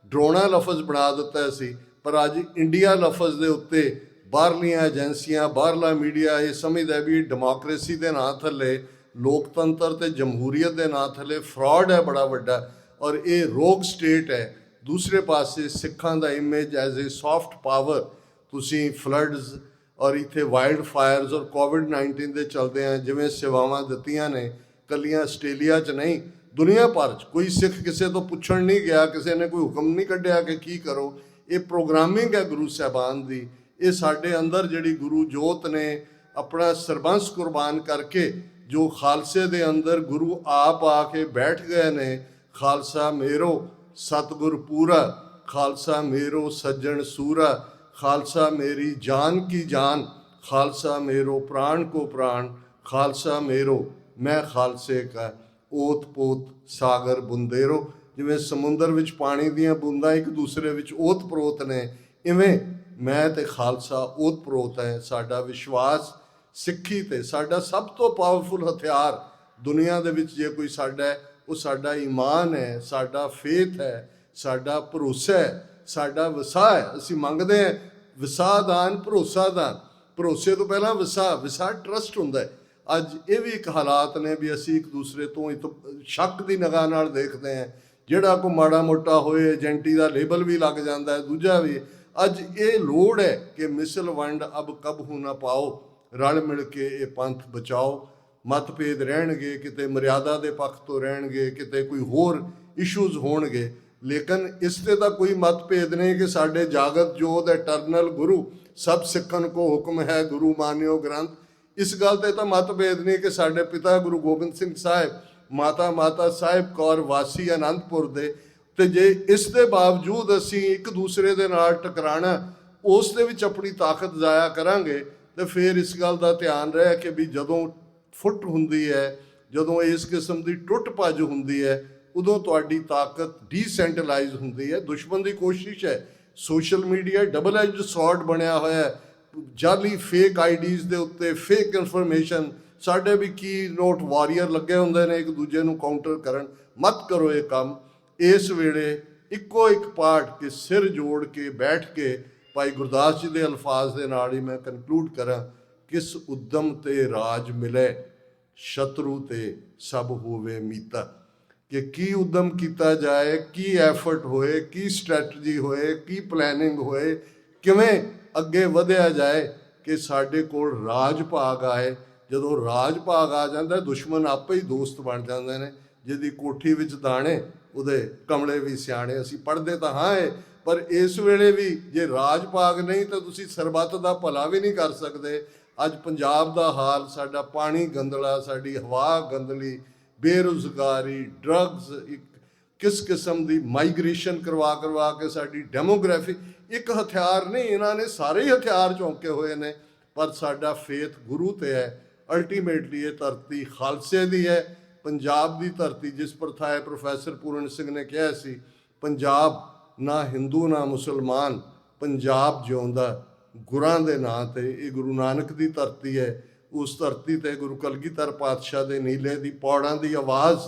ਡਰਾਉਣਾ ਲਫ਼ਜ਼ ਬਣਾ ਦਿੱਤਾ ਸੀ, ਪਰ ਅੱਜ ਇੰਡੀਆ ਲਫ਼ਜ਼ ਦੇ ਉੱਤੇ ਬਾਹਰਲੀਆਂ ਏਜੰਸੀਆਂ, ਬਾਹਰਲਾ ਮੀਡੀਆ ਇਹ ਸਮਝਦਾ ਵੀ ਡੈਮੋਕ੍ਰੇਸੀ ਦੇ ਨਾਂ ਥੱਲੇ, ਲੋਕਤੰਤਰ ਤੇ ਜਮਹੂਰੀਅਤ ਦੇ ਨਾਂ ਥੱਲੇ ਫਰਾਡ ਹੈ ਬੜਾ ਵੱਡਾ, ਔਰ ਇਹ ਰੋਗ ਸਟੇਟ ਹੈ। ਦੂਸਰੇ ਪਾਸੇ ਸਿੱਖਾਂ ਦਾ image as a soft power, ਤੁਸੀਂ ਫਲੱਡਸ ਔਰ ਇੱਥੇ ਵਾਈਲਡ ਫਾਇਰਸ ਔਰ ਕੋਵਿਡ-19 ਦੇ ਚਲਦਿਆਂ ਜਿਵੇਂ ਸੇਵਾਵਾਂ ਦਿੱਤੀਆਂ ਨੇ, ਕੱਲੀਆਂ ਆਸਟ੍ਰੇਲੀਆ 'ਚ ਨਹੀਂ ਦੁਨੀਆ ਭਰ 'ਚ, ਕੋਈ ਸਿੱਖ ਕਿਸੇ ਤੋਂ ਪੁੱਛਣ ਨਹੀਂ ਗਿਆ, ਕਿਸੇ ਨੇ ਕੋਈ ਹੁਕਮ ਨਹੀਂ ਕੱਢਿਆ ਕਿ ਕੀ ਕਰੋ। ਇਹ ਪ੍ਰੋਗਰਾਮਿੰਗ ਹੈ ਗੁਰੂ ਸਾਹਿਬਾਨ ਦੀ। ਇਹ ਸਾਡੇ ਅੰਦਰ ਜਿਹੜੀ ਗੁਰੂ ਜੋਤ ਨੇ ਆਪਣਾ ਸਰਬੰਸ ਕੁਰਬਾਨ ਕਰਕੇ ਜੋ ਖਾਲਸੇ ਦੇ ਅੰਦਰ ਗੁਰੂ ਆਪ ਆ ਕੇ ਬੈਠ ਗਏ ਨੇ, ਖਾਲਸਾ ਮੇਰੋ ਸਤਿਗੁਰ ਪੂਰਾ, ਖਾਲਸਾ ਮੇਰੋ ਸੱਜਣ ਸੂਰਾ, ਖਾਲਸਾ ਮੇਰੀ ਜਾਨ ਕੀ ਜਾਨ, ਖਾਲਸਾ ਮੇਰੋ ਪ੍ਰਾਣ ਕੋ ਪ੍ਰਾਣ, ਖਾਲਸਾ ਮੇਰੋ ਮੈਂ ਖਾਲਸੇ ਕਾ ਓਤ ਪੋਤ ਸਾਗਰ ਬੁੰਦੇਰੋ। ਜਿਵੇਂ ਸਮੁੰਦਰ ਵਿੱਚ ਪਾਣੀ ਦੀਆਂ ਬੂੰਦਾਂ ਇੱਕ ਦੂਸਰੇ ਵਿੱਚ ਓਤ ਪ੍ਰੋਤ ਨੇ, ਇਵੇਂ ਮੈਂ ਤੇ ਖਾਲਸਾ ਓਤ ਪ੍ਰੋਤ ਹੈ। ਸਾਡਾ ਵਿਸ਼ਵਾਸ ਸਿੱਖੀ ਤੇ ਸਾਡਾ ਸਭ ਤੋਂ ਪਾਵਰਫੁਲ ਹਥਿਆਰ ਦੁਨੀਆ ਦੇ ਵਿੱਚ ਜੇ ਕੋਈ ਸਾਡਾ ਹੈ, ਉਹ ਸਾਡਾ ਈਮਾਨ ਹੈ, ਸਾਡਾ ਫੇਥ ਹੈ, ਸਾਡਾ ਭਰੋਸਾ ਹੈ, ਸਾਡਾ ਵਿਸਾਹ ਹੈ। ਅਸੀਂ ਮੰਗਦੇ ਹਾਂ ਵਿਸਾਹ ਦਾਨ, ਭਰੋਸਾ ਦਾਨ। ਭਰੋਸੇ ਤੋਂ ਪਹਿਲਾਂ ਵਿਸਾਹ ਟਰਸਟ ਹੁੰਦਾ ਹੈ। ਅੱਜ ਇਹ ਵੀ ਇੱਕ ਹਾਲਾਤ ਨੇ ਵੀ ਅਸੀਂ ਇੱਕ ਦੂਸਰੇ ਤੋਂ ਸ਼ੱਕ ਦੀ ਨਿਗਾਹ ਨਾਲ ਦੇਖਦੇ ਹਾਂ। ਜਿਹੜਾ ਕੋਈ ਮਾੜਾ ਮੋਟਾ ਹੋਏ ਏਜੰਟੀ ਦਾ ਲੇਬਲ ਵੀ ਲੱਗ ਜਾਂਦਾ ਹੈ, ਦੂਜਾ ਵੀ। ਅੱਜ ਇਹ ਲੋੜ ਹੈ ਕਿ ਮਿਸਲ ਵੰਡ ਅਬ ਕਬਹੂ ਨਾ ਪਾਓ, ਰਲ ਮਿਲ ਕੇ ਇਹ ਪੰਥ ਬਚਾਓ। ਮਤਭੇਦ ਰਹਿਣਗੇ, ਕਿਤੇ ਮਰਿਆਦਾ ਦੇ ਪੱਖ ਤੋਂ ਰਹਿਣਗੇ, ਕਿਤੇ ਕੋਈ ਹੋਰ ਇਸ਼ੂਜ਼ ਹੋਣਗੇ, ਲੇਕਿਨ ਇਸ ਤੇ ਤਾਂ ਕੋਈ ਮਤਭੇਦ ਨਹੀਂ ਕਿ ਸਾਡੇ ਜਾਗਤ ਜੋਤ ਐਟਰਨਲ ਗੁਰੂ ਸਭ ਸਿੱਖਣ ਕੋ ਹੁਕਮ ਹੈ ਗੁਰੂ ਮਾਨਿਓ ਗ੍ਰੰਥ। ਇਸ ਗੱਲ ਤੇ ਤਾਂ ਮਤਭੇਦ ਨਹੀਂ ਕਿ ਸਾਡੇ ਪਿਤਾ ਗੁਰੂ ਗੋਬਿੰਦ ਸਿੰਘ ਸਾਹਿਬ, ਮਾਤਾ ਸਾਹਿਬ ਕੌਰ ਵਾਸੀ ਅਨੰਦਪੁਰ ਦੇ, ਤੇ ਜੇ ਇਸ ਦੇ ਬਾਵਜੂਦ ਅਸੀਂ ਇੱਕ ਦੂਸਰੇ ਦੇ ਨਾਲ ਟਕਰਾਣਾ, ਉਸ ਦੇ ਵਿੱਚ ਆਪਣੀ ਤਾਕਤ ਜ਼ਾਇਆ ਕਰਾਂਗੇ, ਤੇ ਫਿਰ ਇਸ ਗੱਲ ਦਾ ਧਿਆਨ ਰਹੇ ਕਿ ਵੀ ਜਦੋਂ ਫੁੱਟ ਹੁੰਦੀ ਹੈ, ਜਦੋਂ ਇਸ ਕਿਸਮ ਦੀ ਟੁੱਟ ਭੱਜ ਹੁੰਦੀ ਹੈ, ਉਦੋਂ ਤੁਹਾਡੀ ਤਾਕਤ ਡੀਸੈਂਟਰਲਾਈਜ਼ ਹੁੰਦੀ ਹੈ। ਦੁਸ਼ਮਣ ਦੀ ਕੋਸ਼ਿਸ਼ ਹੈ, ਸੋਸ਼ਲ ਮੀਡੀਆ ਡਬਲ ਐਜਡ ਸੌਰਡ ਬਣਿਆ ਹੋਇਆ ਹੈ, ਜਾਲੀ ਫੇਕ ਆਈਡੀਜ਼ ਦੇ ਉੱਤੇ ਫੇਕ ਇਨਫੋਰਮੇਸ਼ਨ। ਸਾਡੇ ਵੀ ਕੀ ਨੋਟ ਵਾਰੀਅਰ ਲੱਗੇ ਹੁੰਦੇ ਨੇ ਇੱਕ ਦੂਜੇ ਨੂੰ ਕਾਊਂਟਰ ਕਰਨ। ਮਤ ਕਰੋ ਇਹ ਕੰਮ। ਇਸ ਵੇਲੇ ਇੱਕੋ ਇੱਕ ਪਾਠ ਕੇ ਸਿਰ ਜੋੜ ਕੇ ਬੈਠ ਕੇ ਭਾਈ ਗੁਰਦਾਸ ਜੀ ਦੇ ਅਲਫਾਜ਼ ਦੇ ਨਾਲ ਹੀ ਮੈਂ ਕਨਕਲੂਡ ਕਰਾਂ, ਕਿਸ ਉਦਮ ਤੇ ਰਾਜ ਮਿਲੇ, ਸ਼ਤਰੂ ਤੇ ਸਭ ਹੋਵੇ ਮੀਤਾ। ਕਿ ਕੀ ਉਦਮ ਕੀਤਾ ਜਾਏ, ਕੀ ਐਫਰਟ ਹੋਏ, ਕੀ ਸਟ੍ਰੈਟਜੀ ਹੋਏ, ਕੀ ਪਲੈਨਿੰਗ ਹੋਏ, ਕਿਵੇਂ ਅੱਗੇ ਵਧਿਆ ਜਾਏ ਕਿ ਸਾਡੇ ਕੋਲ ਰਾਜ ਭਾਗ ਆਏ। ਜਦੋਂ ਰਾਜ ਭਾਗ ਆ ਜਾਂਦਾ, ਦੁਸ਼ਮਣ ਆਪੇ ਹੀ ਦੋਸਤ ਬਣ ਜਾਂਦੇ ਨੇ। ਜਿਹਦੀ ਕੋਠੀ ਵਿੱਚ ਦਾਣੇ ਉਹਦੇ ਕਮਲੇ ਵੀ ਸਿਆਣੇ। ਅਸੀਂ ਪੜ੍ਹਦੇ ਤਾਂ ਹਾਂ ਏ, ਪਰ ਇਸ ਵੇਲੇ ਵੀ ਜੇ ਰਾਜ ਭਾਗ ਨਹੀਂ ਤਾਂ ਤੁਸੀਂ ਸਰਬੱਤ ਦਾ ਭਲਾ ਵੀ ਨਹੀਂ ਕਰ ਸਕਦੇ। ਅੱਜ ਪੰਜਾਬ ਦਾ ਹਾਲ, ਸਾਡਾ ਪਾਣੀ ਗੰਦਲਾ, ਸਾਡੀ ਹਵਾ ਗੰਦਲੀ, ਬੇਰੁਜ਼ਗਾਰੀ, ਡਰੱਗਸ, ਇੱਕ ਕਿਸ ਕਿਸਮ ਦੀ ਮਾਈਗ੍ਰੇਸ਼ਨ ਕਰਵਾ ਕੇ ਸਾਡੀ ਡੈਮੋਗ੍ਰਾਫੀ। ਇੱਕ ਹਥਿਆਰ ਨਹੀਂ, ਇਹਨਾਂ ਨੇ ਸਾਰੇ ਹੀ ਹਥਿਆਰ ਝੋਂਕੇ ਹੋਏ ਨੇ, ਪਰ ਸਾਡਾ ਫੇਥ ਗੁਰੂ ਤੇ ਹੈ। ਅਲਟੀਮੇਟਲੀ ਇਹ ਧਰਤੀ ਖਾਲਸੇ ਦੀ ਹੈ, ਪੰਜਾਬ ਦੀ ਧਰਤੀ। ਜਿਸ ਪ੍ਰਥਾਏ ਪ੍ਰੋਫੈਸਰ ਪੂਰਨ ਸਿੰਘ ਨੇ ਕਿਹਾ ਸੀ, ਪੰਜਾਬ ਨਾ ਹਿੰਦੂ ਨਾ ਮੁਸਲਮਾਨ, ਪੰਜਾਬ ਜਿਉਂਦਾ ਗੁਰਾਂ ਦੇ ਨਾਂ ਤੇ। ਇਹ ਗੁਰੂ ਨਾਨਕ ਦੀ ਧਰਤੀ ਹੈ। ਉਸ ਧਰਤੀ ਤੇ ਗੁਰੂ ਕਲਗੀਧਰ ਪਾਤਸ਼ਾਹ ਦੇ ਨੀਲੇ ਦੀ ਪੌੜਾਂ ਦੀ ਆਵਾਜ਼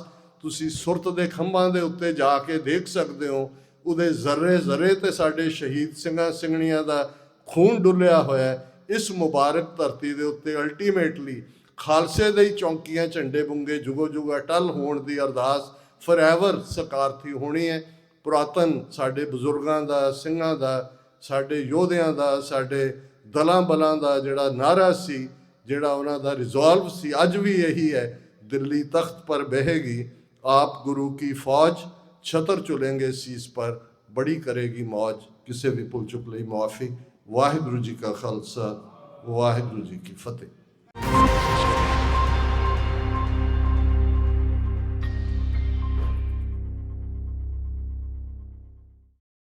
ਤੁਸੀਂ ਸੁਰਤ ਦੇ ਖੰਭਾਂ ਦੇ ਉੱਤੇ ਜਾ ਕੇ ਦੇਖ ਸਕਦੇ ਹੋ। ਉਹਦੇ ਜ਼ਰਰੇ ਜ਼ਰਰੇ ਤੇ ਸਾਡੇ ਸ਼ਹੀਦ ਸਿੰਘਾਂ ਸਿੰਘਣੀਆਂ ਦਾ ਖੂਨ ਡੁੱਲਿਆ ਹੋਇਆ। ਇਸ ਮੁਬਾਰਕ ਧਰਤੀ ਦੇ ਉੱਤੇ ਅਲਟੀਮੇਟਲੀ ਖਾਲਸੇ ਦੇ ਹੀ ਚੌਂਕੀਆਂ ਝੰਡੇ ਬੁੰਗੇ ਜੁਗੋ ਜੁਗ ਅਟਲ ਹੋਣ ਦੀ ਅਰਦਾਸ ਫੋਰਐਵਰ ਸਕਾਰਥੀ ਹੋਣੀ ਹੈ। ਪੁਰਾਤਨ ਸਾਡੇ ਬਜ਼ੁਰਗਾਂ ਦਾ, ਸਿੰਘਾਂ ਦਾ, ਸਾਡੇ ਯੋਧਿਆਂ ਦਾ, ਸਾਡੇ ਦਲਾਂ ਬਲਾਂ ਦਾ ਜਿਹੜਾ ਨਾਰਾ ਸੀ, ਜਿਹੜਾ ਉਹਨਾਂ ਦਾ ਰਿਜ਼ੋਲਵ ਸੀ, ਅੱਜ ਵੀ ਇਹੀ ਹੈ, ਦਿੱਲੀ ਤਖਤ ਪਰ ਬਹਿਗੀ ਆਪ ਗੁਰੂ ਕੀ ਫੌਜ, ਛਤਰ ਚੁਲੇਂਗੇ ਸੀਸ ਪਰ, ਬੜੀ ਕਰੇਗੀ ਮੌਜ। ਕਿਸੇ ਵੀ ਭੁੱਲ ਚੁੱਕ ਲਈ ਮੁਆਫੀ। ਵਾਹਿਗੁਰੂ ਜੀ ਕਾ ਖਾਲਸਾ, ਵਾਹਿਗੁਰੂ ਜੀ ਕੀ ਫਤਿਹ।